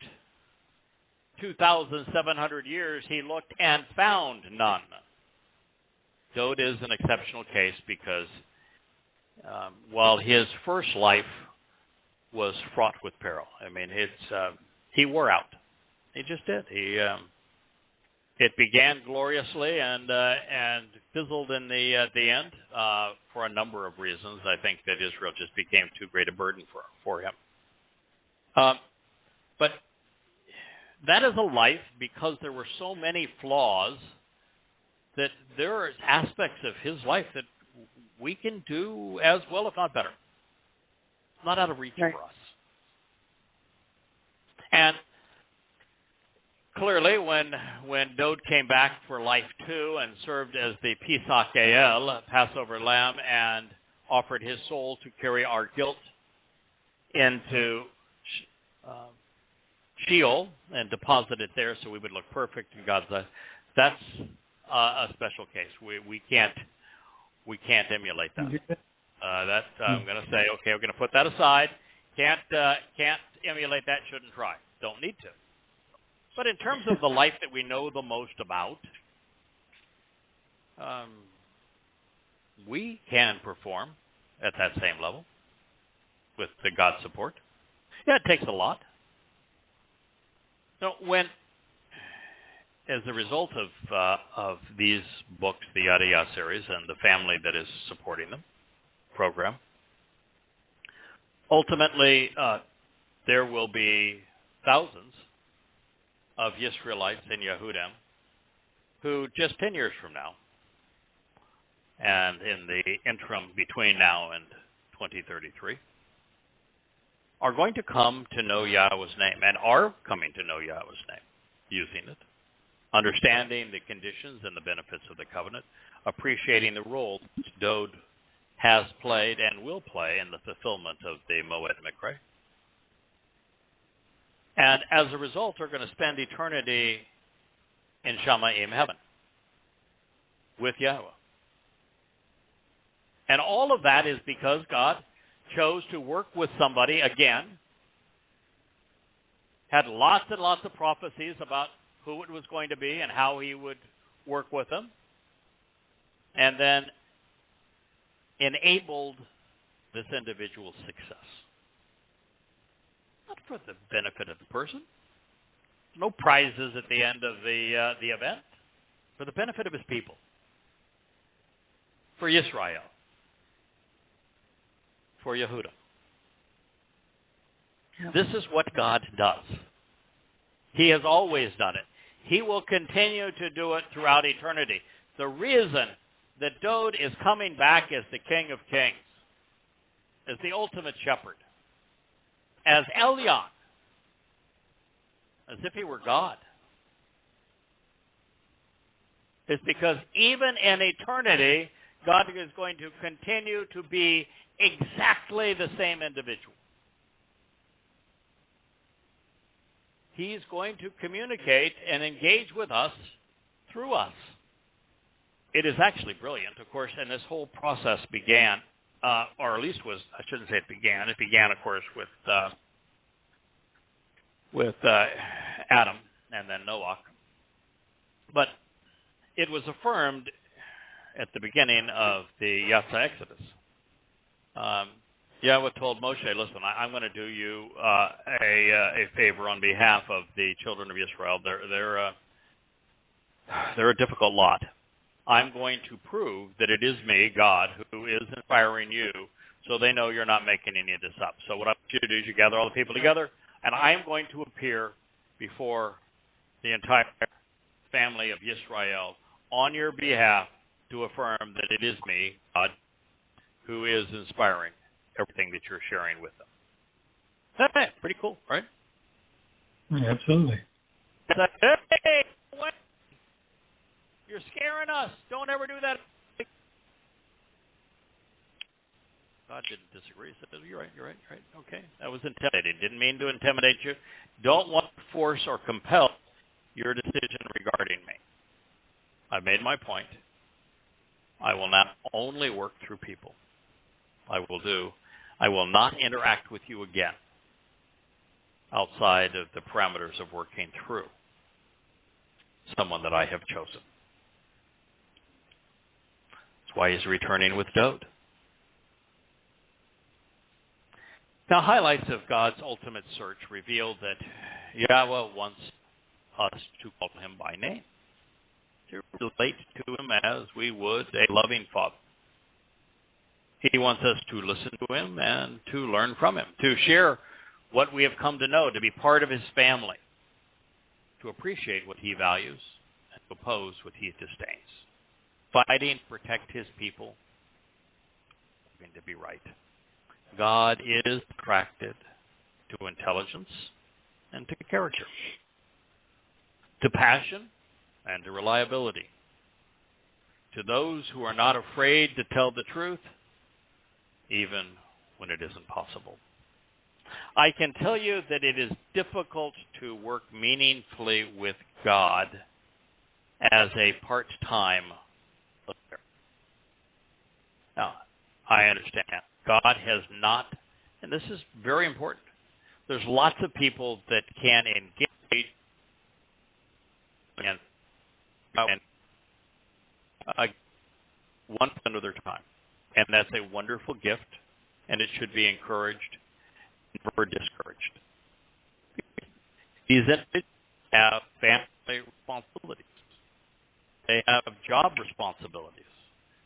2,700 years, he looked and found none. Dowd is an exceptional case because while his first life was fraught with peril, I mean, he wore out. He just did. It began gloriously and fizzled in the end for a number of reasons. I think that Israel just became too great a burden for him. But that is a life because there were so many flaws that there are aspects of his life that we can do as well, if not better. It's not out of reach for us. And clearly, when Dowd came back for life 2 and served as the Pesach El, Passover lamb, and offered his soul to carry our guilt into Sheol and deposit it there so we would look perfect in God's eyes, that's a special case. We can't emulate that. I'm going to say, okay, we're going to put that aside. Can't emulate that. Shouldn't try. Don't need to. But in terms of the life that we know the most about, we can perform at that same level with the God's support. Yeah, it takes a lot. So as a result of these books, the Yada Yahowah series, and the family that is supporting them, program, ultimately there will be thousands of Israelites and Yahudim who just 10 years from now, and in the interim between now and 2033, are going to come to know Yahweh's name, and are coming to know Yahweh's name, using it, understanding the conditions and the benefits of the covenant, appreciating the role Dowd has played and will play in the fulfillment of the Moed Miqra. And as a result, are going to spend eternity in Shamayim, heaven, with Yahweh. And all of that is because God chose to work with somebody, again, had lots and lots of prophecies about who it was going to be and how he would work with them, and then enabled this individual's success. Not for the benefit of the person. No prizes at the end of the event. For the benefit of his people. For Israel. For Yehuda. Yeah. This is what God does. He has always done it. He will continue to do it throughout eternity. The reason that Dowd is coming back as the King of Kings, as the ultimate shepherd, as Elyon, as if he were God, is because even in eternity, God is going to continue to be exactly the same individual. He's going to communicate and engage with us through us. It is actually brilliant, of course, and this whole process began, or at least was, I shouldn't say it began. It began, of course, with Adam and then Noah. But it was affirmed at the beginning of the Matsah Exodus. Yahweh told Moshe, listen, I'm going to do you a favor on behalf of the children of Israel. They're a difficult lot. I'm going to prove that it is me, God, who is inspiring you, so they know you're not making any of this up. So what I want you to do is you gather all the people together, and I am going to appear before the entire family of Israel on your behalf to affirm that it is me, God, who is inspiring everything that you're sharing with them. Hey, pretty cool, right? Yeah, absolutely. Hey, what? You're scaring us. Don't ever do that. God didn't disagree. He said, you're right. Okay. That was intimidating. Didn't mean to intimidate you. Don't want to force or compel your decision regarding me. I've made my point. I will not only work through people. I will not interact with you again outside of the parameters of working through someone that I have chosen. That's why he's returning with Dowd. Now, highlights of God's ultimate search reveal that Yahweh wants us to call him by name, to relate to him as we would a loving father. He wants us to listen to him and to learn from him, to share what we have come to know, to be part of his family, to appreciate what he values and to oppose what he disdains, fighting to protect his people, and to be right. God is attracted to intelligence and to character, to passion and to reliability, to those who are not afraid to tell the truth, even when it isn't possible. I can tell you that it is difficult to work meaningfully with God as a part-time listener. Now, I understand. God has not, and this is very important, there's lots of people that can engage and 1% of their time. And that's a wonderful gift, and it should be encouraged, never discouraged. These entities have family responsibilities. They have job responsibilities.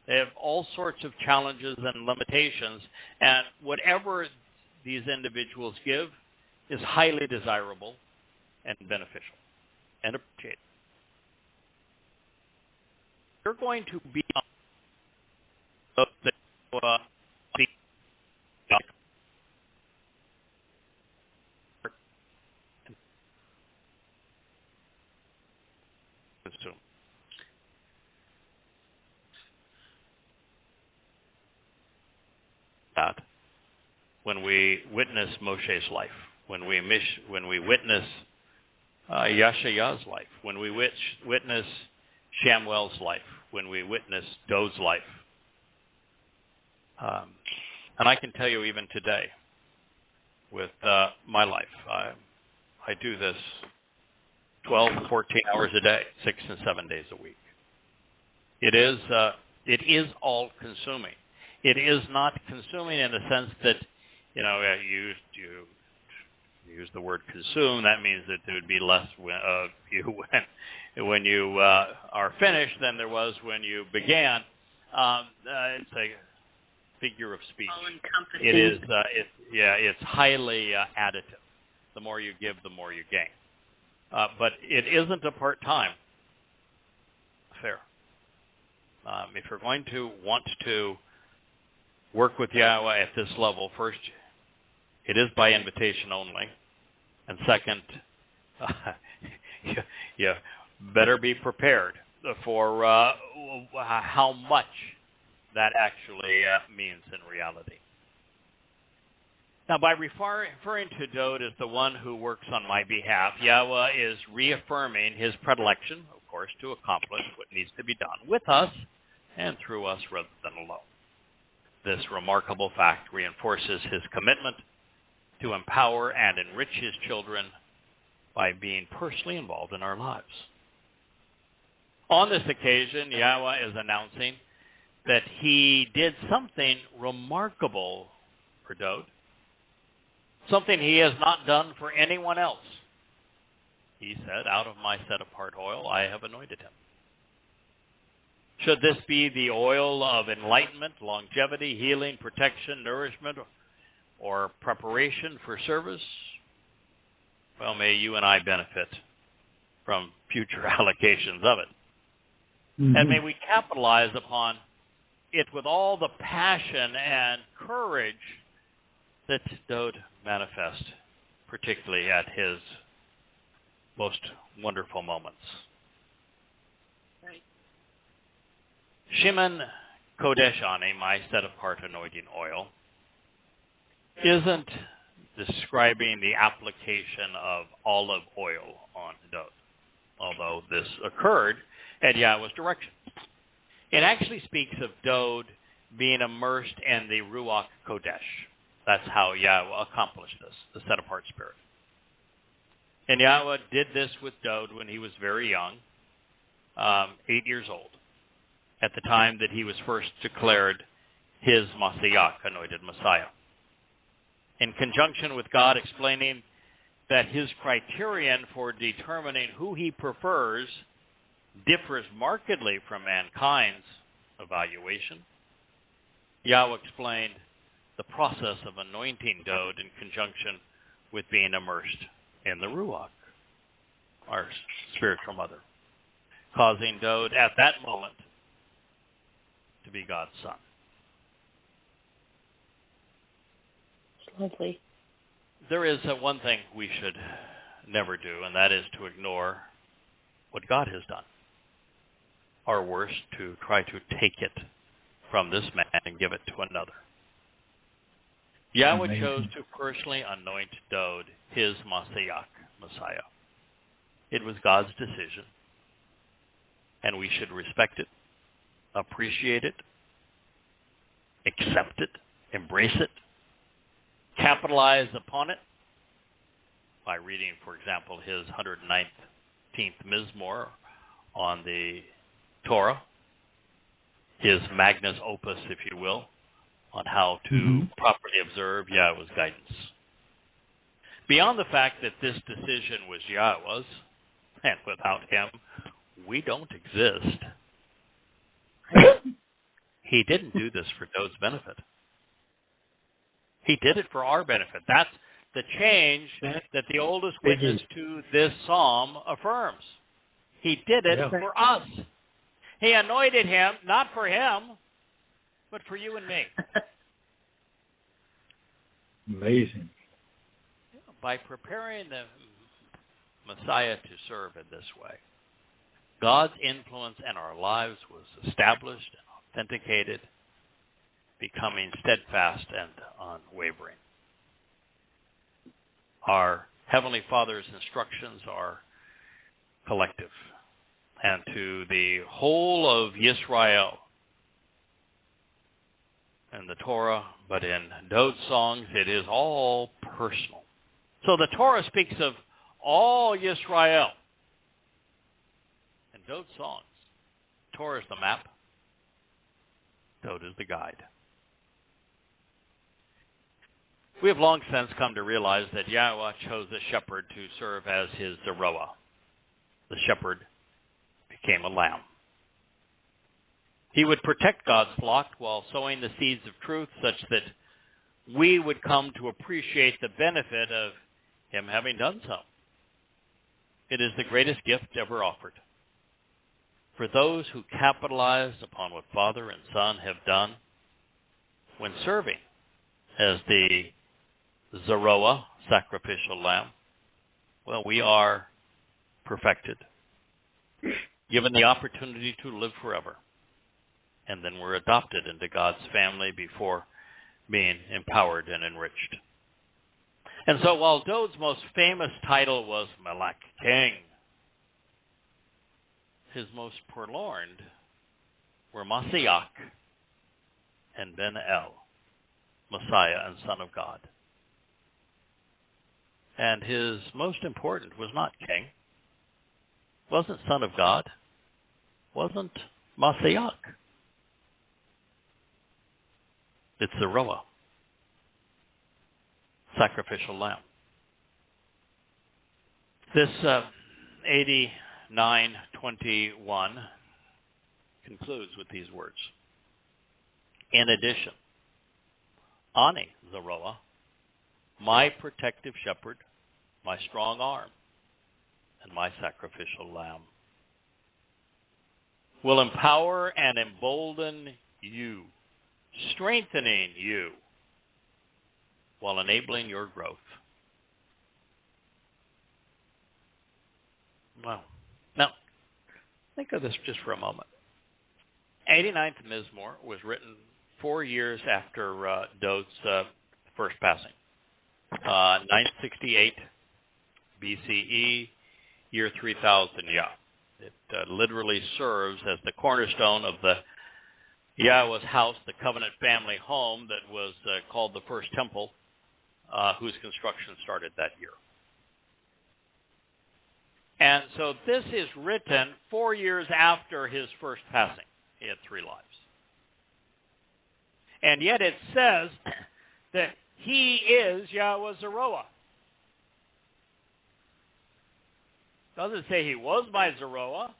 They have all sorts of challenges and limitations, and whatever these individuals give is highly desirable and beneficial and appreciated. You're going to be consume. That when we witness Moshe's life, when we witness Yasha'yah's life, when we witness Shamuel's life, when we witness Dowd's life. And I can tell you even today, with my life, I do this 12, 14 hours a day, 6 and 7 days a week. It is all-consuming. It is not consuming in the sense that, you use the word consume. That means that there would be less of you when you are finished than there was when you began. It's a figure of speech. It is. It's highly additive. The more you give, the more you gain. But it isn't a part-time affair. If you're going to want to work with Yahweh at this level, first, it is by invitation only. And second, you better be prepared for how much that actually means in reality. Now, by referring to Dowd as the one who works on my behalf, Yahweh is reaffirming his predilection, of course, to accomplish what needs to be done with us and through us rather than alone. This remarkable fact reinforces his commitment to empower and enrich his children by being personally involved in our lives. On this occasion, Yahweh is announcing that he did something remarkable for for Dowd, something he has not done for anyone else. He said, out of my set-apart oil, I have anointed him. Should this be the oil of enlightenment, longevity, healing, protection, nourishment, or preparation for service? Well, may you and I benefit from future allocations of it. Mm-hmm. And may we capitalize upon it with all the passion and courage that Dowd manifests, particularly at his most wonderful moments. Right. Shemen Kodesh Ani, my set-apart anointing oil, isn't describing the application of olive oil on Dowd, although this occurred at Yahweh's direction. It actually speaks of Dowd being immersed in the Ruwach Qodesh. That's how Yahweh accomplished this, the set-apart spirit. And Yahweh did this with Dowd when he was very young, 8 years old, at the time that he was first declared His Mashyach, Anointed Messiah. In conjunction with God explaining that his criterion for determining who he prefers differs markedly from mankind's evaluation, Yahweh explained the process of anointing Dowd in conjunction with being immersed in the Ruwach, our spiritual mother, causing Dowd at that moment to be God's son. Lovely. There is one thing we should never do, and that is to ignore what God has done. Or worse, to try to take it from this man and give it to another. Yahweh chose to personally anoint Dowd, his Mashyach, Messiah. It was God's decision, and we should respect it, appreciate it, accept it, embrace it, capitalize upon it by reading, for example, his 119th Mizmowr on the Torah, his magnus opus, if you will, on how to properly observe Yahweh's guidance. Beyond the fact that this decision was Yahweh's, and without him, we don't exist, he didn't do this for Dowd's benefit. He did it for our benefit. That's the change that the oldest witness to this psalm affirms. He did it for us. He anointed him, not for him, but for you and me. Amazing. By preparing the Messiah to serve in this way, God's influence in our lives was established and authenticated, becoming steadfast and unwavering. Our Heavenly Father's instructions are collective, and to the whole of Yisrael and the Torah, but in Dowd's songs, it is all personal. So the Torah speaks of all Yisrael. In Dowd's songs, Torah is the map, Dowd is the guide. We have long since come to realize that Yahweh chose a shepherd to serve as his Zarowa. The shepherd became a lamb. He would protect God's flock while sowing the seeds of truth such that we would come to appreciate the benefit of him having done so. It is the greatest gift ever offered. For those who capitalize upon what Father and Son have done when serving as the Zarowa, sacrificial lamb, well, we are perfected, given the opportunity to live forever. And then we're adopted into God's family before being empowered and enriched. And so while Dowd's most famous title was Melech, King, his most forlorn were Mashyach and Ben El, Messiah and Son of God. And his most important was not King, wasn't Son of God, wasn't Mashyach. It's Zarowa. sacrificial lamb. This 89:21 concludes with these words. In addition, Ani Zarowa, my protective shepherd, my strong arm, and my sacrificial lamb, will empower and embolden you, strengthening you, while enabling your growth. Wow. Now, think of this just for a moment. 89th Mizmowr was written 4 years after Dowd's first passing. 968 BCE, year 3000 Yah. It literally serves as the cornerstone of the Yahweh's house, the covenant family home that was called the first temple, whose construction started that year. And so this is written 4 years after his first passing. He had 3 lives. And yet it says that he is Yahweh Zarowa. Doesn't say he was my Zarowa,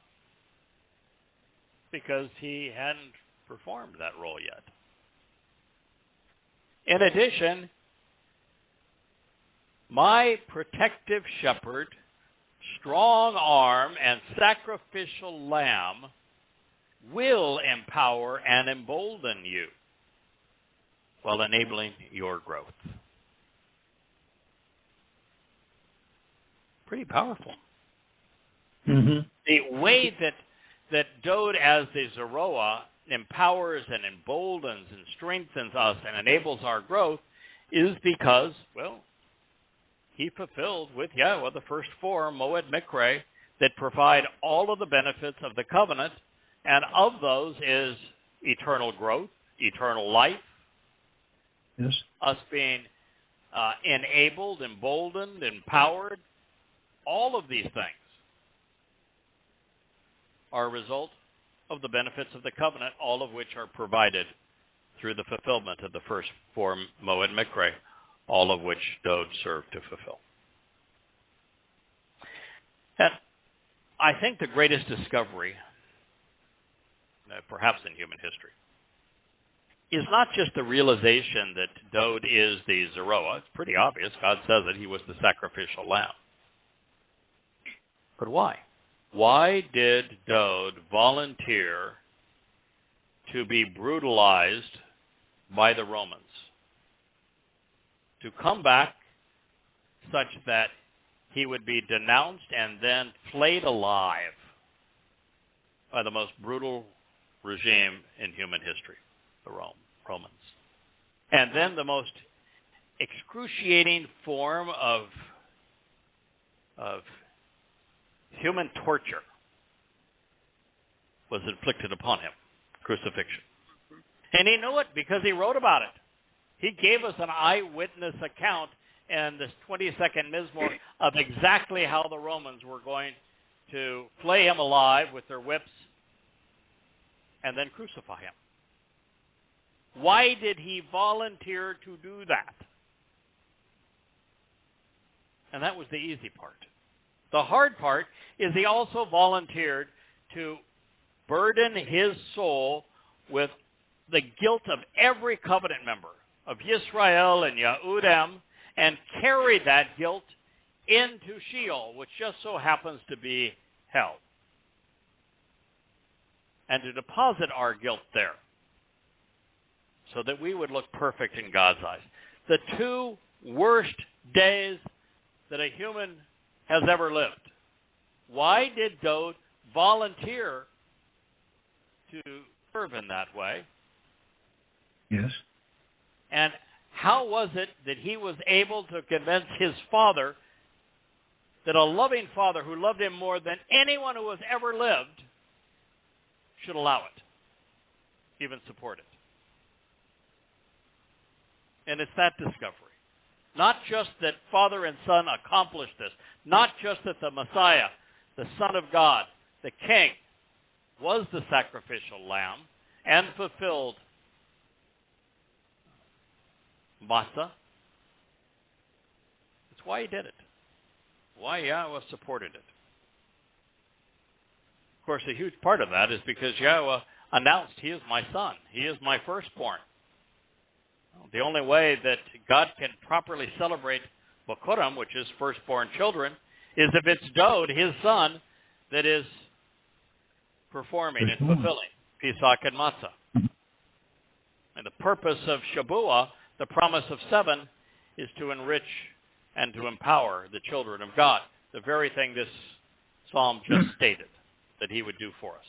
because he hadn't performed that role yet. In addition, my protective shepherd, strong arm, and sacrificial lamb will empower and embolden you while enabling your growth. Pretty powerful. Mm-hmm. The way that Dowd as the Zarowa empowers and emboldens and strengthens us and enables our growth is because, well, he fulfilled with Yahweh the first 4 Moed Miqra that provide all of the benefits of the covenant, and of those is eternal growth, eternal life, Yes. us being enabled, emboldened, empowered. All of these things are a result of the benefits of the covenant, all of which are provided through the fulfillment of the first 4 Moed Miqra, all of which Dowd served to fulfill. And I think the greatest discovery, perhaps in human history, is not just the realization that Dowd is the Zarowa. It's pretty obvious. God says that he was the sacrificial lamb. But why? Why did Dowd volunteer to be brutalized by the Romans? To come back such that he would be denounced and then flayed alive by the most brutal regime in human history, the Romans. And then the most excruciating form of human torture was inflicted upon him, crucifixion. And he knew it because he wrote about it. He gave us an eyewitness account in this 22nd Mizmowr of exactly how the Romans were going to flay him alive with their whips and then crucify him. Why did he volunteer to do that? And that was the easy part. The hard part is he also volunteered to burden his soul with the guilt of every covenant member of Yisrael and Yehudim, and carry that guilt into Sheol, which just so happens to be hell, and to deposit our guilt there so that we would look perfect in God's eyes. The 2 worst days that a human has ever lived. Why did Dowd volunteer to serve in that way? Yes. And how was it that he was able to convince his father that a loving father who loved him more than anyone who has ever lived should allow it, even support it? And it's that discovery. Not just that father and son accomplished this, not just that the Messiah, the Son of God, the King, was the sacrificial lamb and fulfilled Matsah, That's why he did it. Why Yahweh supported it. Of course, a huge part of that is because Yahweh announced, he is my son. He is my firstborn. The only way that God can properly celebrate Kipurym, which is firstborn children, is if it's Dowd, his son, that is performing and fulfilling Pesach and Matsah. And the purpose of Shabuah, the promise of 7, is to enrich and to empower the children of God. The very thing this psalm just stated that he would do for us.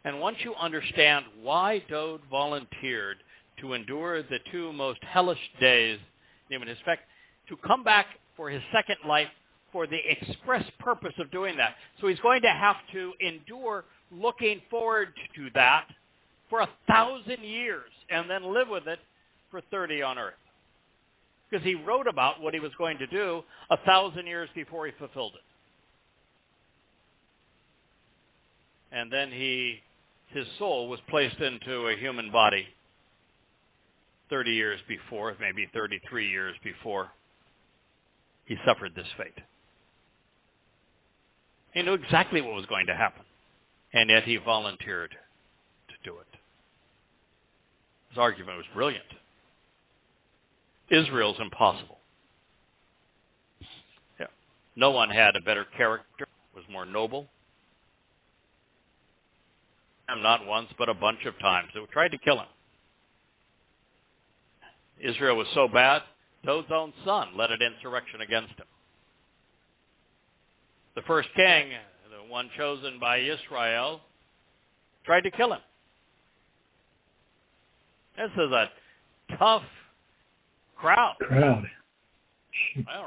And once you understand why Dowd volunteered to endure the 2 most hellish days in human history, to come back for his second life for the express purpose of doing that. So he's going to have to endure looking forward to that for 1,000 years and then live with it for 30 on earth. Because he wrote about what he was going to do 1,000 years before he fulfilled it. And then his soul was placed into a human body 30 years before, maybe 33 years before he suffered this fate. He knew exactly what was going to happen, and yet he volunteered to do it. His argument was brilliant. Israel's impossible. Yeah. No one had a better character, was more noble. And not once, but a bunch of times. They tried to kill him. Israel was so bad, Dowd's own son led an insurrection against him. The first king, the one chosen by Israel, tried to kill him. This is a tough crowd. Well,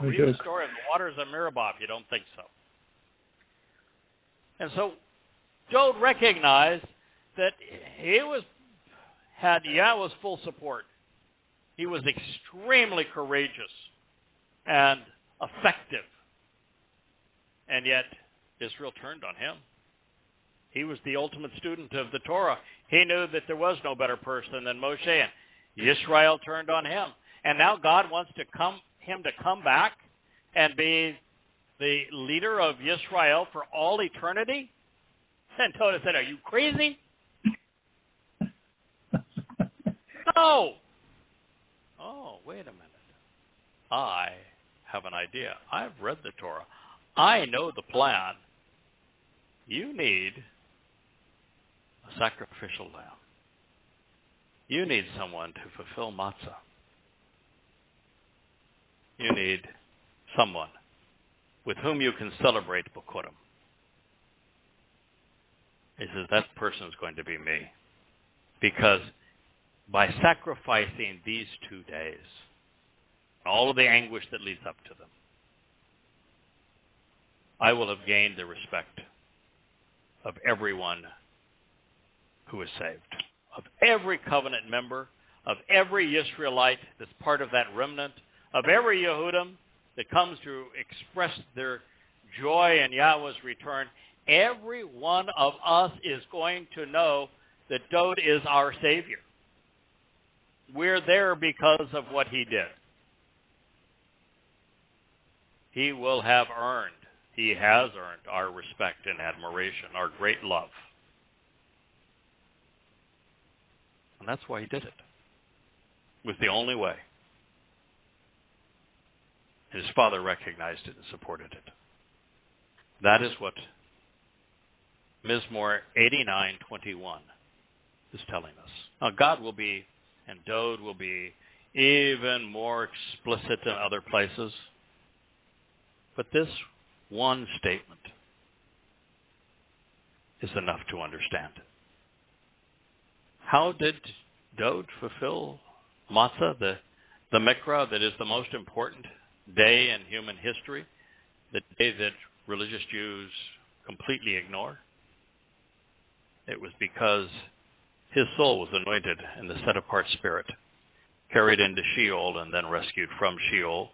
read the story of the waters of Meribah if you don't think so. And so Dowd recognized that he had Yahweh's full support. He was extremely courageous and effective. And yet, Israel turned on him. He was the ultimate student of the Torah. He knew that there was no better person than Moshe, and Israel turned on him. And now God wants him to come back and be the leader of Israel for all eternity? And Torah said, are you crazy? No. Oh, wait a minute. I have an idea. I've read the Torah. I know the plan. You need a sacrificial lamb. You need someone to fulfill Matsah. You need someone with whom you can celebrate Kipurym. He says, that person is going to be me. Because by sacrificing these 2 days, all of the anguish that leads up to them, I will have gained the respect of everyone who is saved, of every covenant member, of every Israelite that's part of that remnant, of every Yehudim that comes to express their joy in Yahweh's return. Every one of us is going to know that Dowd is our Savior. We're there because of what he did. He will have earned, he has earned our respect and admiration, our great love. And that's why he did it. It was the only way. His father recognized it and supported it. That is what Mizmowr 89:21 is telling us. Now God will be, and Dowd will be, even more explicit in other places. But this one statement is enough to understand. How did Dowd fulfill Matsah, the Miqra, that is the most important day in human history, the day that religious Jews completely ignore? It was because his soul was anointed in the set-apart spirit, carried into Sheol and then rescued from Sheol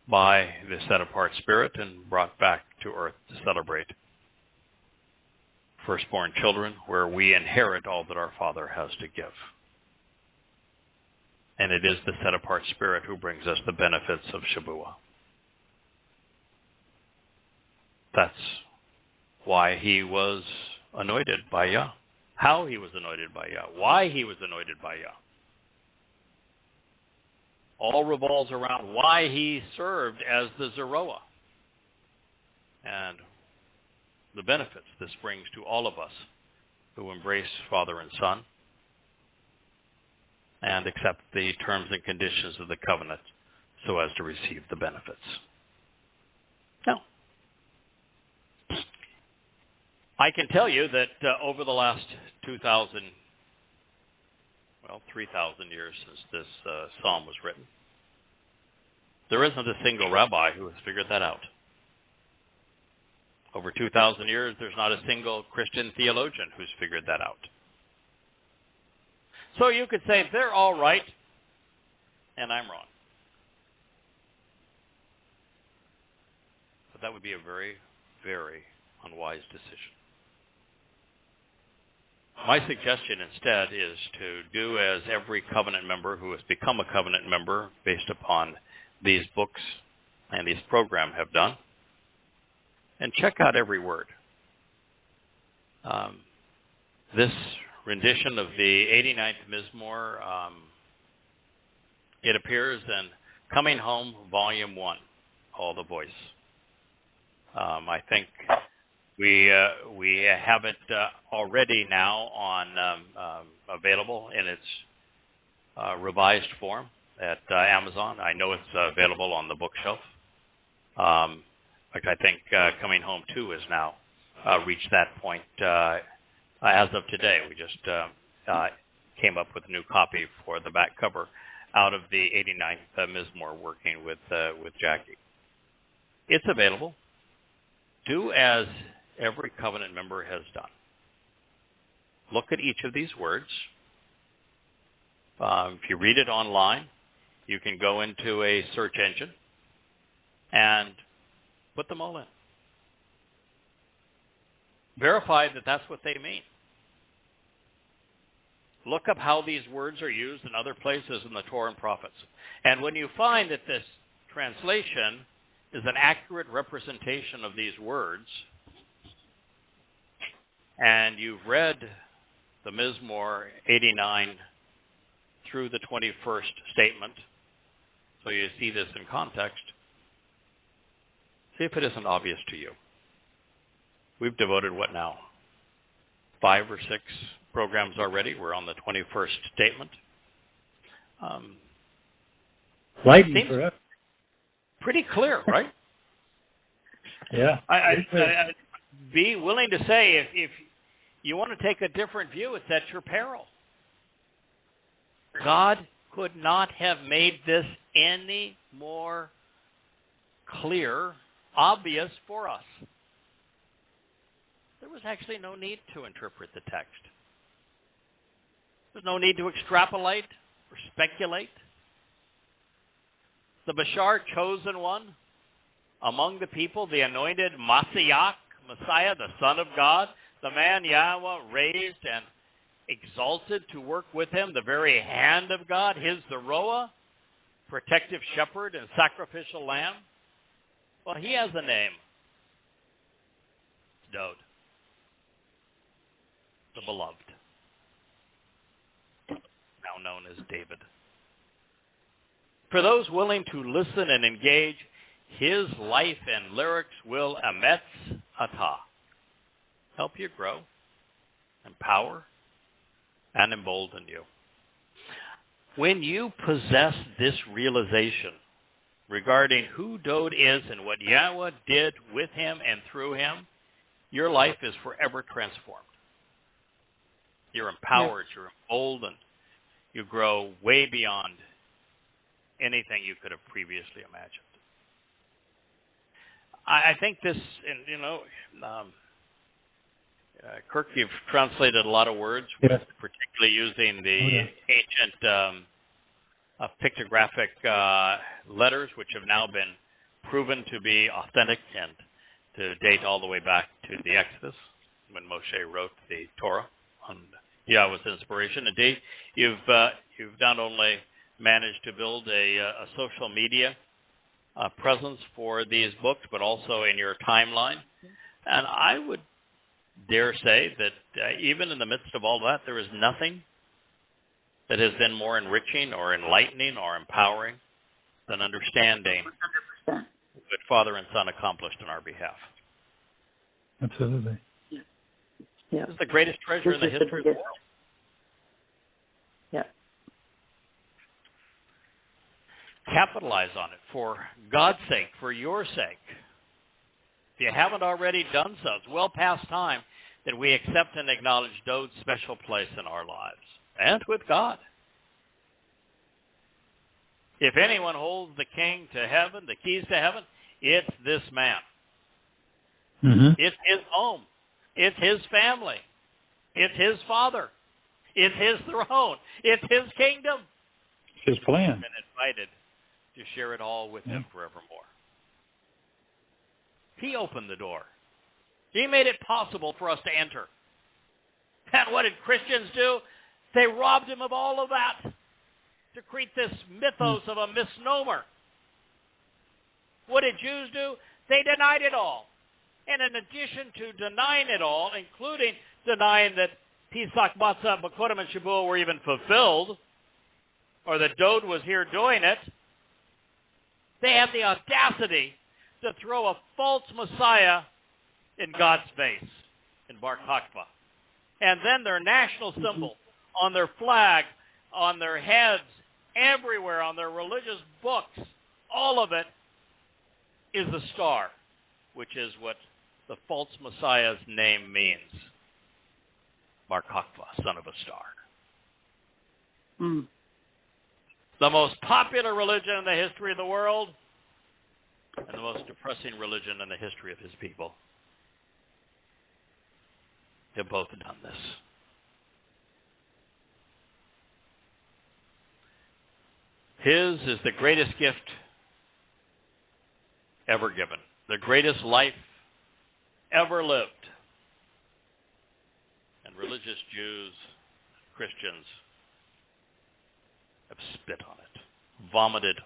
by the set-apart spirit and brought back to earth to celebrate firstborn children, where we inherit all that our Father has to give. And it is the set-apart Spirit who brings us the benefits of Shabuah. That's why he was anointed by Yah. How he was anointed by Yah. Why he was anointed by Yah. All revolves around why he served as the Zarowa. And the benefits this brings to all of us who embrace Father and Son and accept the terms and conditions of the covenant so as to receive the benefits. Now, I can tell you that over the last 3,000 years since this psalm was written, there isn't a single rabbi who has figured that out. Over 2,000 years, there's not a single Christian theologian who's figured that out. So you could say, they're all right, and I'm wrong. But that would be a very, very unwise decision. My suggestion instead is to do as every covenant member who has become a covenant member based upon these books and these programs have done, and check out every word. This rendition of the 89th Mizmowr, it appears in Coming Home, Volume 1, All the Voice. I think we have it already now on available in its revised form at Amazon. I know it's available on the bookshelf. I think Coming Home 2 has now reached that point as of today. We just came up with a new copy for the back cover out of the 89th Mizmowr working with Jackie. It's available. Do as every covenant member has done. Look at each of these words. If you read it online, you can go into a search engine and put them all in. Verify that that's what they mean. Look up how these words are used in other places in the Torah and prophets. And when you find that this translation is an accurate representation of these words, and you've read the Mizmowr 89 through the 21st statement, so you see this in context, see if it isn't obvious to you. We've devoted, 5 or 6 programs already. We're on the 21st statement. Lightning forever. Pretty clear, right? Yeah. I'd be willing to say if you want to take a different view, it's at your peril. God could not have made this any more clear, obvious for us. There was actually no need to interpret the text. There's no need to extrapolate or speculate. The Bashar, chosen one among the people, the anointed Messiah, the Son of God, the man Yahweh raised and exalted to work with him, the very hand of God, His Zarowa, protective shepherd and sacrificial lamb. Well, he has a name. It's Dowd, the beloved, now known as David. For those willing to listen and engage, his life and lyrics will emetz atah, help you grow, empower, and embolden you. When you possess this realization regarding who Dowd is and what Yahweh did with him and through him, your life is forever transformed. You're empowered, you're emboldened, you grow way beyond anything you could have previously imagined. I think this, Kirk, you've translated a lot of words, yes, particularly using the ancient pictographic letters, which have now been proven to be authentic and to date all the way back to the Exodus, when Moshe wrote the Torah on Yahweh's inspiration. Indeed, you've not only managed to build a social media presence for these books, but also in your timeline. And I would dare say that even in the midst of all that, there is nothing that has been more enriching or enlightening or empowering than understanding 100%. what Father and Son accomplished on our behalf. Absolutely. Yeah. This is the greatest treasure in the history of the world. Yeah. Capitalize on it for God's sake, for your sake. If you haven't already done so, it's well past time that we accept and acknowledge Dowd's special place in our lives and with God. If anyone holds the king to heaven, the keys to heaven, it's this man. Mm-hmm. It's his home. It's his family. It's his father. It's his throne. It's his kingdom. His plan. We've been invited to share it all with him forevermore. He opened the door. He made it possible for us to enter. And what did Christians do? They robbed him of all of that to create this mythos of a misnomer. What did Jews do? They denied it all. And in addition to denying it all, including denying that Pesach, Matsah, B'Kodim, and Shabuah were even fulfilled, or that Dowd was here doing it, they had the audacity to throw a false Messiah in God's face, in Bar Kokhba. And then their national symbol on their flag, on their heads, everywhere, on their religious books, all of it is the star, which is what the false Messiah's name means. Bar Kokhba, son of a star. Mm. The most popular religion in the history of the world, and the most depressing religion in the history of his people. They've both done this. His is the greatest gift ever given, the greatest life ever lived. And religious Jews, Christians, have spit on it, vomited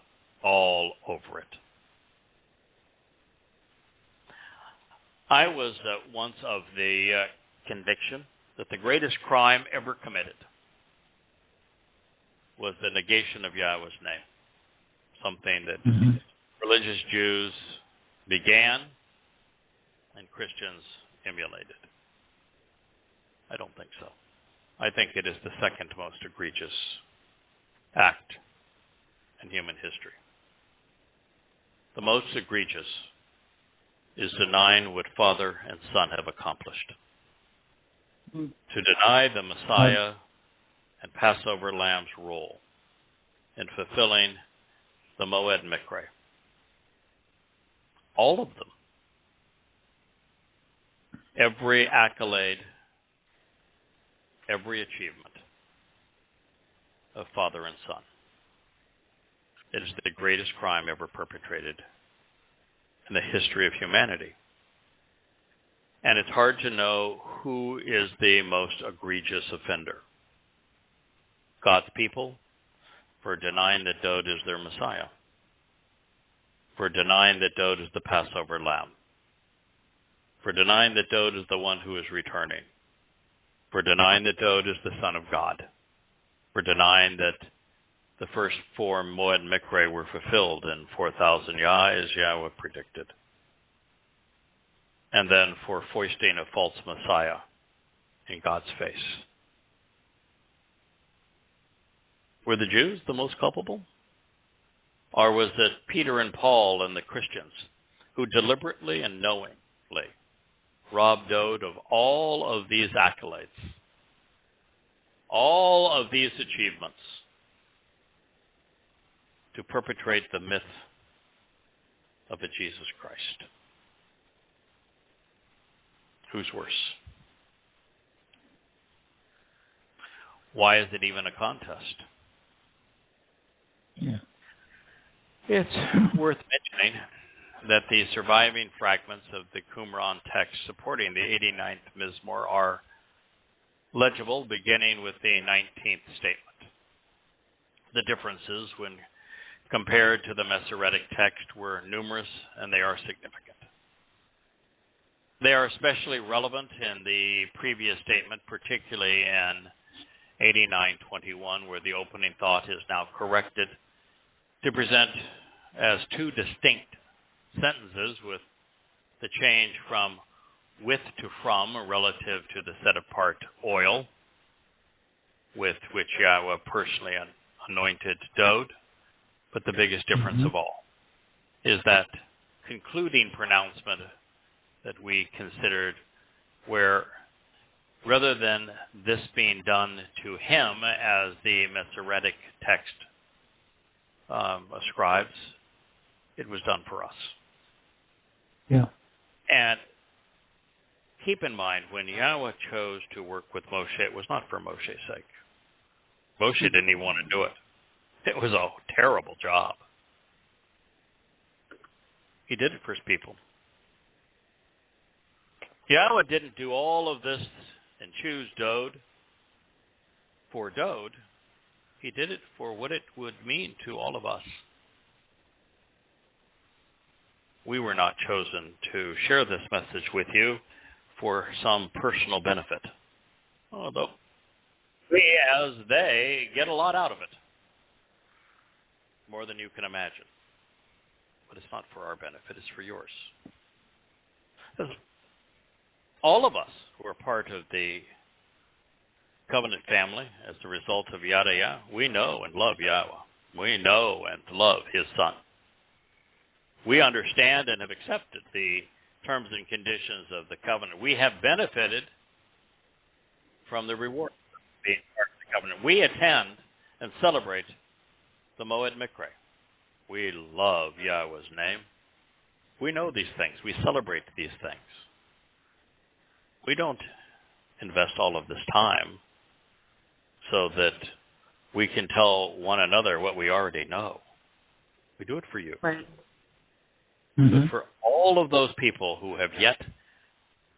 all over it. I was once of the conviction that the greatest crime ever committed was the negation of Yahweh's name, something that religious Jews began and Christians emulated. I don't think so. I think it is the second most egregious act in human history. The most egregious is denying what Father and Son have accomplished. To deny the Messiah and Passover Lamb's role in fulfilling the Moed Miqra. All of them. Every accolade, every achievement of Father and Son. It is the greatest crime ever perpetrated in the history of humanity. And it's hard to know who is the most egregious offender. God's people, for denying that Dowd is their Messiah, for denying that Dowd is the Passover lamb, for denying that Dowd is the one who is returning, for denying that Dowd is the Son of God, for denying that the first four Moed Miqra were fulfilled in 4,000 Yah, as Yahweh predicted, and then for foisting a false Messiah in God's face. Were the Jews the most culpable? Or was it Peter and Paul and the Christians who deliberately and knowingly robbed Dowd of all of these accolades, all of these achievements, to perpetrate the myth of a Jesus Christ? Who's worse? Why is it even a contest? Yeah. It's worth mentioning that the surviving fragments of the Qumran text supporting the 89th Mizmowr are legible beginning with the 19th statement. The differences when compared to the Masoretic text were numerous, and they are significant. They are especially relevant in the previous statement, particularly in 89:21, where the opening thought is now corrected to present as two distinct sentences, with the change from with to from relative to the set-apart oil with which Yahweh personally anointed Dowd. But the biggest difference of all is that concluding pronouncement that we considered, where rather than this being done to him as the Masoretic text ascribes, it was done for us. Yeah. And keep in mind, when Yahweh chose to work with Moshe, it was not for Moshe's sake. Moshe didn't even want to do it. It was a terrible job. He did it for his people. Yahweh didn't do all of this and choose Dowd for Dowd. He did it for what it would mean to all of us. We were not chosen to share this message with you for some personal benefit, although we, as they, get a lot out of it, more than you can imagine. But it's not for our benefit, it's for yours. All of us who are part of the covenant family as a result of Yada, we know and love Yahweh. We know and love His Son. We understand and have accepted the terms and conditions of the covenant. We have benefited from the reward of being part of the covenant. We attend and celebrate the Moed Miqra. We love Yahweh's name. We know these things. We celebrate these things. We don't invest all of this time so that we can tell one another what we already know. We do it for you. Right. But for all of those people who have yet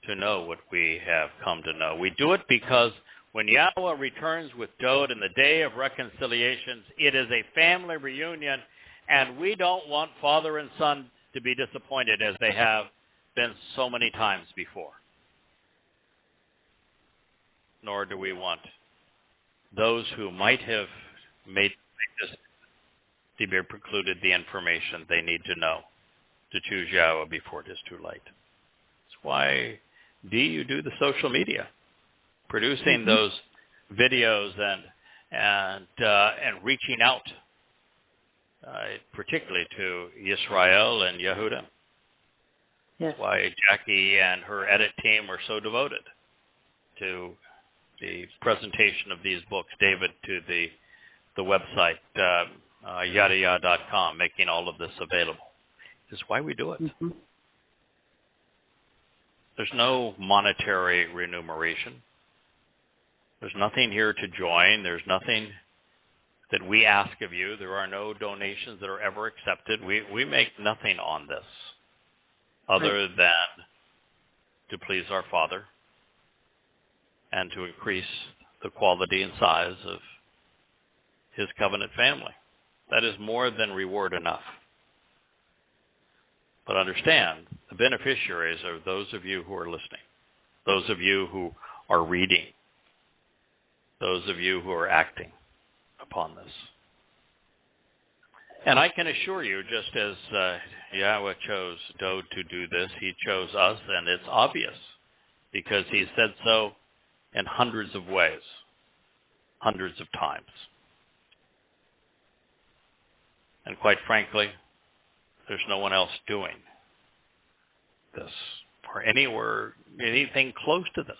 to know what we have come to know. We do it because when Yahweh returns with Dowd in the day of reconciliations, it is a family reunion, and we don't want father and son to be disappointed as they have been so many times before. Nor do we want those who might have made this to be precluded the information they need to know to choose Yahweh before it is too late. That's why you do the social media, producing those videos and reaching out, particularly to Israel and Yehuda. Yes. That's why Jackie and her edit team are so devoted to the presentation of these books. David to the website YadaYah.com, making all of this available. This is why we do it. There's no monetary remuneration. There's nothing here to join. There's nothing that we ask of you. There are no donations that are ever accepted. We make nothing on this other than to please our Father and to increase the quality and size of His covenant family. That is more than reward enough. But understand, the beneficiaries are those of you who are listening, those of you who are reading, those of you who are acting upon this. And I can assure you, just as Yahweh chose Dowd to do this, He chose us, and it's obvious, because He said so in hundreds of ways, hundreds of times. And quite frankly, there's no one else doing this or anything close to this,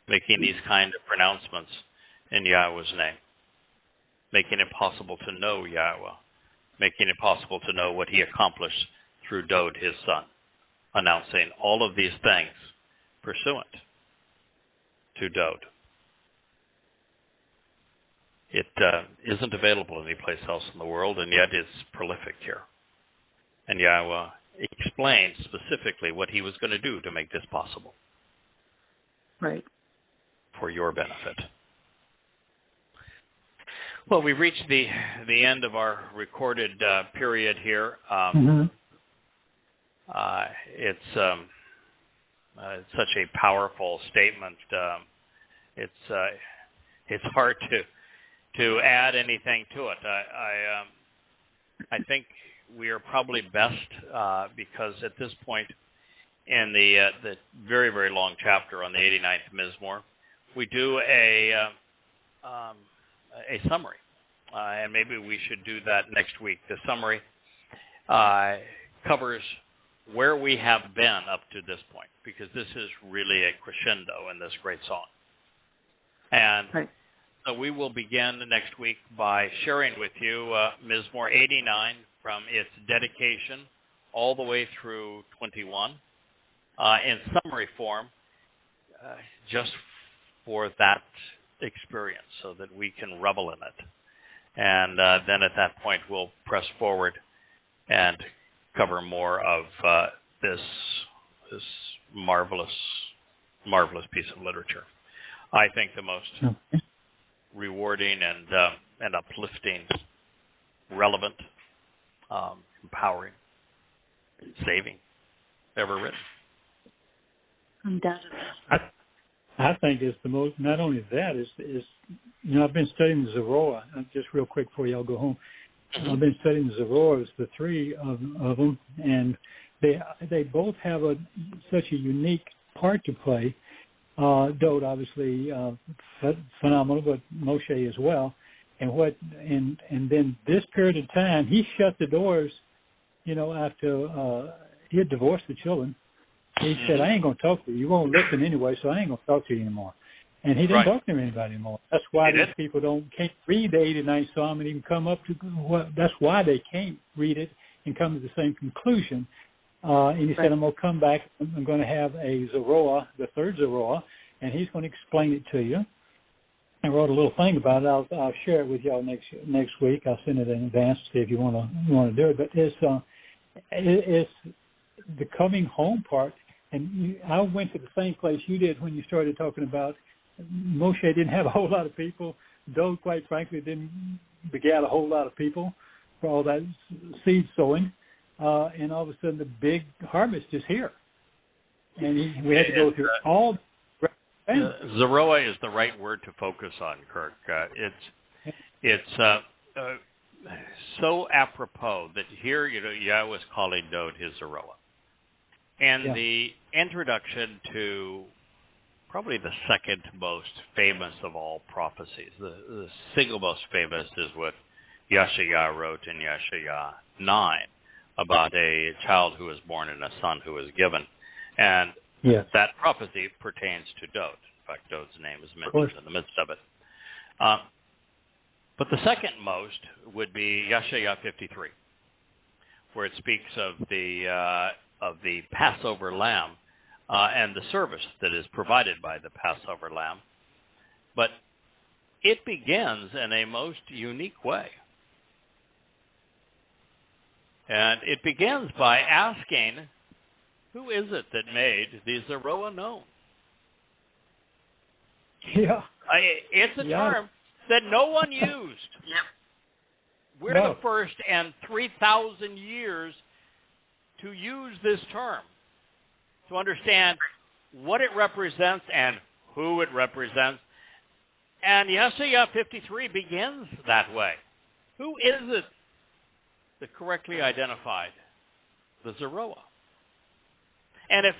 making these kind of pronouncements in Yahweh's name, making it possible to know Yahweh, making it possible to know what He accomplished through Dowd, His Son, announcing all of these things pursuant to Dowd. It isn't available anyplace else in the world, and yet it's prolific here. And Yahweh explained specifically what He was going to do to make this possible. Right. For your benefit. Well, we've reached the end of our recorded period here. It's such a powerful statement. It's hard to add anything to it. I think we are probably best because at this point in the very, very long chapter on the 89th Mizmowr, we do a summary, and maybe we should do that next week. The summary covers where we have been up to this point, because this is really a crescendo in this great song. And so we will begin next week by sharing with you Mizmowr 89 from its dedication all the way through 21 in summary form, just for that experience, so that we can revel in it. And then at that point, we'll press forward and cover more of this marvelous piece of literature. I think the most rewarding and uplifting, relevant, empowering, saving ever written. Undoubtedly. I think it's the most. Not only that, is I've been studying the Zarowa. Just real quick before y'all go home. I've been studying the Zarowas, the three of them, and they both have such a unique part to play. Dowd, obviously, phenomenal, but Moshe as well. And then this period of time, he shut the doors. After he had divorced the children, he said, "I ain't going to talk to you. You won't listen anyway, so I ain't going to talk to you anymore." And he didn't talk to anybody anymore. That's why these people can't read the 89th Psalm and even come up to that's why they can't read it and come to the same conclusion. And he said, "I'm going to come back. I'm going to have a Zarowa, the third Zarowa, and he's going to explain it to you." I wrote a little thing about it. I'll share it with y'all next week. I'll send it in advance to see if you want to do it. But it's the coming home part. And I went to the same place you did when you started talking about Moshe didn't have a whole lot of people. Dowd, quite frankly, didn't begat a whole lot of people for all that seed sowing. And all of a sudden, the big harvest is here. And we had to go through all. Zarowa is the right word to focus on, Kirk. It's so apropos that here, Yahweh is calling Dowd His Zarowa. And the introduction to probably the second most famous of all prophecies, the single most famous, is what Yasha'yah wrote in Yasha'yah 9 about a child who was born and a son who was given. And that prophecy pertains to Dowd. In fact, Dowd's name is mentioned in the midst of it. But the second most would be Yasha'yah 53, where it speaks of the Passover lamb and the service that is provided by the Passover lamb. But it begins in a most unique way. And it begins by asking, who is it that made the Zarowa known? Yeah. It's a term that no one used. We're the first in 3,000 years to use this term, to understand what it represents and who it represents. And Yasha'yah 53 begins that way. Who is it that correctly identified the Zarowa? And if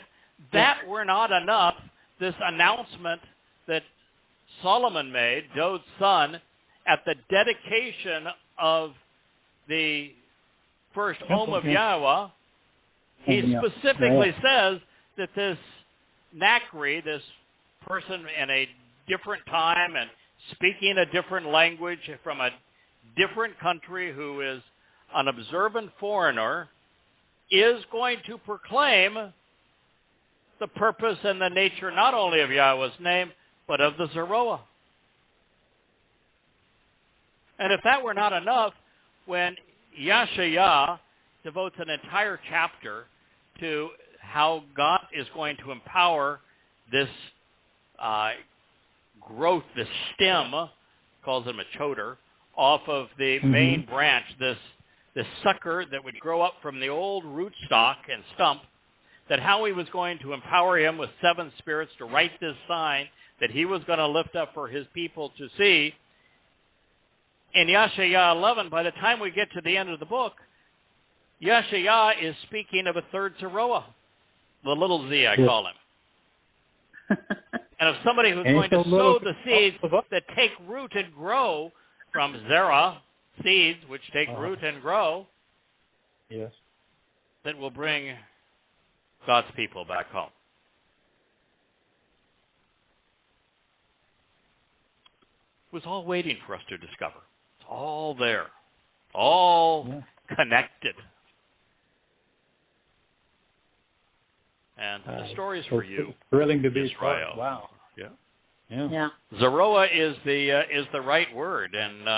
that were not enough, this announcement that Solomon made, Dowd's son, at the dedication of the first home of Yahweh, he specifically says that this Nakri, this person in a different time and speaking a different language from a different country, who is an observant foreigner, is going to proclaim the purpose and the nature not only of Yahweh's name, but of the Zarowa. And if that were not enough, when Yasha'yah devotes an entire chapter to how God is going to empower this growth, this stem, calls him a choder, off of the main branch, this sucker that would grow up from the old rootstock and stump, that how he was going to empower him with 7 spirits to write this sign that he was going to lift up for his people to see. In Yasha'yah 11, by the time we get to the end of the book, Yasha'yah is speaking of a third Zarowa, the little Z, I call him. And of somebody who's going to sow the seeds that take root and grow from Zerah, seeds which take root and grow, yes, that will bring God's people back home. It was all waiting for us to discover. It's all there, all connected. And the story is for you. Thrilling to be Israel. Wow. Yeah. Zarowa is the right word, and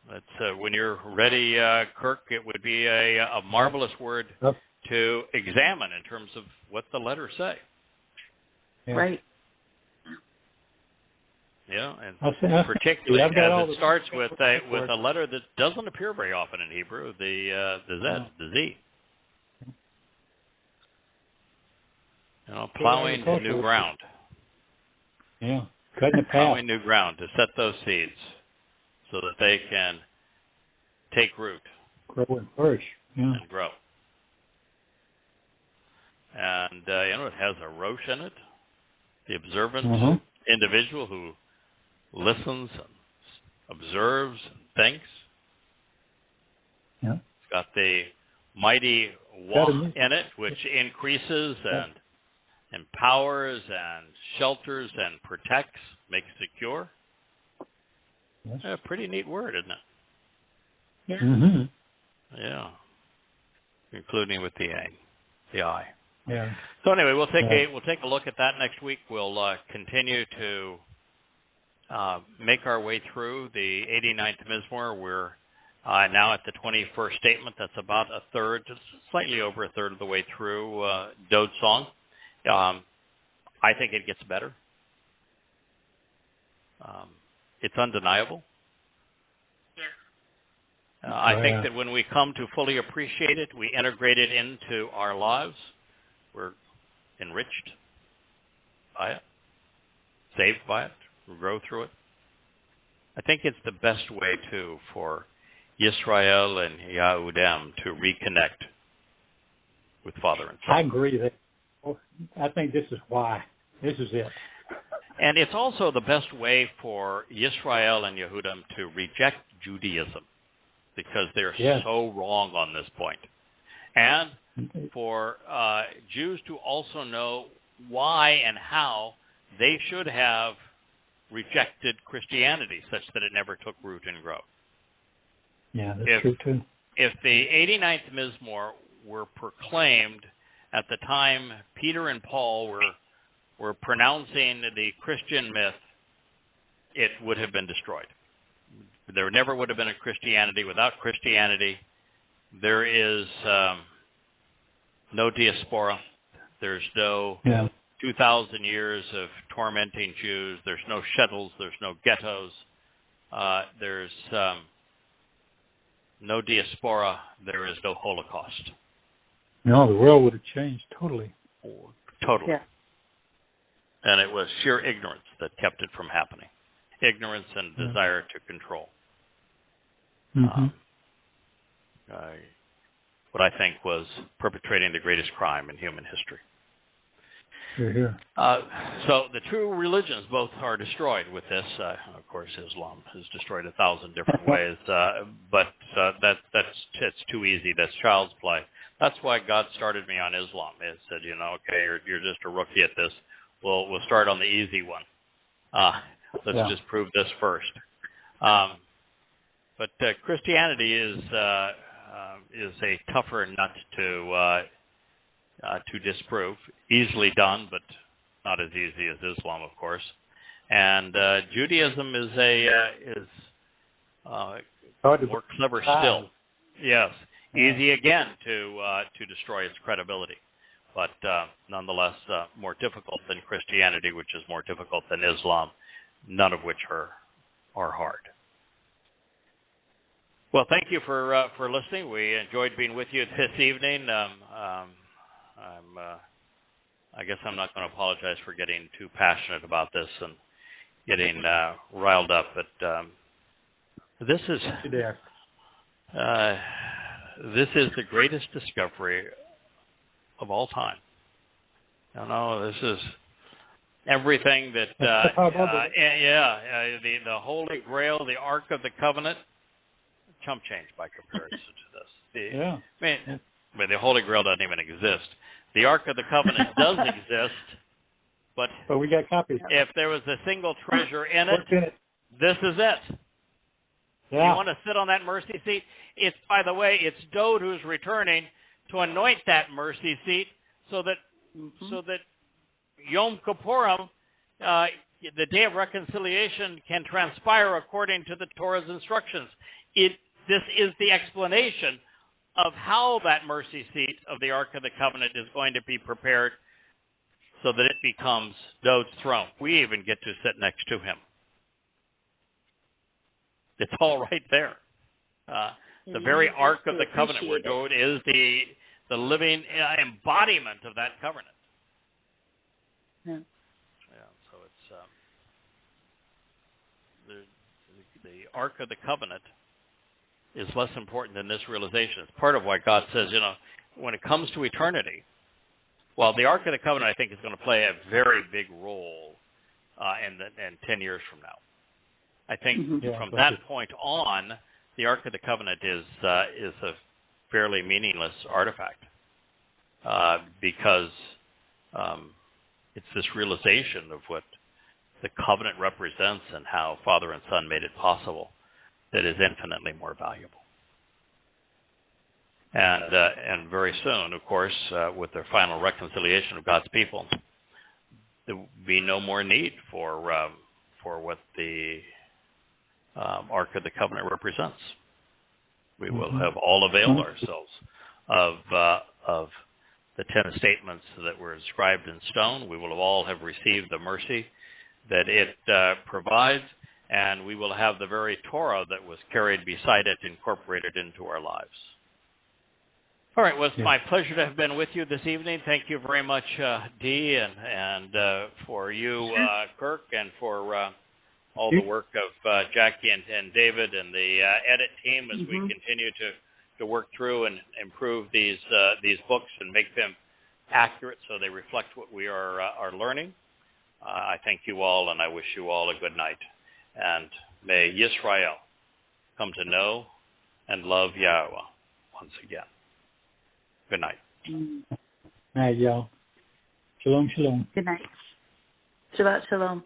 it's when you're ready, Kirk. It would be a marvelous word to examine in terms of what the letters say. Yeah. Right. Yeah, and particularly as it starts with a letter that doesn't appear very often in Hebrew, the Z. Plowing new ground. Yeah, cutting the path. Plowing new ground to set those seeds so that they can take root, grow and flourish, and grow. And it has a rosh in it, the observant individual who listens and observes and thinks. Yeah. It's got the mighty wah in it, which increases and empowers and shelters and protects, makes secure. Yes. A pretty neat word, isn't it? Yeah. Mm-hmm. Yeah. Including with the I. Yeah. So anyway, we'll take a look at that next week. We'll continue to make our way through the 89th Mizmowr. We're now at the 21st statement. That's about a third, just slightly over a third of the way through Dowd's song. I think it gets better. It's undeniable. Yeah. I think that when we come to fully appreciate it, we integrate it into our lives. We're enriched by it, saved by it, we grow through it. I think it's the best way, too, for Yisrael and Yahudim to reconnect with Father and Son. I agree. I think this is why. This is it. And it's also the best way for Yisrael and Yehudim to reject Judaism, because they're so wrong on this point. And for Jews to also know why and how they should have rejected Christianity such that it never took root and growth. Yeah, that's true too. If the 89th Mizmowr were proclaimed at the time Peter and Paul were pronouncing the Christian myth, it would have been destroyed. There never would have been a Christianity. Without Christianity, there is no diaspora. There's no 2,000 years of tormenting Jews. There's no shuttles. There's no ghettos. There's no diaspora. There is no Holocaust. No, the world would have changed totally. Totally. Yeah. And it was sheer ignorance that kept it from happening. Ignorance and desire to control. Mm-hmm. What I think was perpetrating the greatest crime in human history. Here. So the true religions both are destroyed with this. Of course, Islam is destroyed 1,000 different ways, but that's too easy. That's child's play. That's why God started me on Islam. He said, okay, you're just a rookie at this. We'll start on the easy one. Let's just prove this first. But Christianity is a tougher nut to disprove. Easily done, but not as easy as Islam, of course. And Judaism is more clever still. Yes, easy again to destroy its credibility. but nonetheless more difficult than Christianity, which is more difficult than Islam, none of which are hard. Well, thank you for listening. We enjoyed being with you this evening. I guess I'm not going to apologize for getting too passionate about this and getting riled up, but this is the greatest discovery of all time. This is everything that the Holy Grail, the Ark of the Covenant, chump change by comparison to this. But the Holy Grail doesn't even exist. The Ark of the Covenant does exist, but we got copies. If there was a single treasure in it, this is it. Yeah. You want to sit on that mercy seat? It's, by the way, it's Dowd who's returning to anoint that mercy seat so that Yowm Kipurym, the day of reconciliation, can transpire according to the Torah's instructions. This is the explanation of how that mercy seat of the Ark of the Covenant is going to be prepared so that it becomes Dowd's throne. We even get to sit next to him. It's all right there. The very Ark of the Covenant, where Dowd is the living embodiment of that covenant. Yeah. So it's the Ark of the Covenant is less important than this realization. It's part of why God says, when it comes to eternity, well, the Ark of the Covenant, I think, is going to play a very big role in 10 years from now. I think from that point on, the Ark of the Covenant is a fairly meaningless artifact because it's this realization of what the covenant represents and how Father and Son made it possible that is infinitely more valuable. And very soon, of course, with the final reconciliation of God's people, there will be no more need for what the Ark of the Covenant represents. We will have all availed ourselves of the 10 statements that were inscribed in stone. We will all have received the mercy that it provides, and we will have the very Torah that was carried beside it incorporated into our lives. All right, well, it's my pleasure to have been with you this evening. Thank you very much, Dee, and for you, Kirk, and for all the work of Jackie and David and the edit team as we continue to work through and improve these books and make them accurate so they reflect what we are learning. I thank you all, and I wish you all a good night. And may Yisrael come to know and love Yahowah once again. Good night. Good night, y'all. Shalom, shalom. Good night. Shabbat shalom.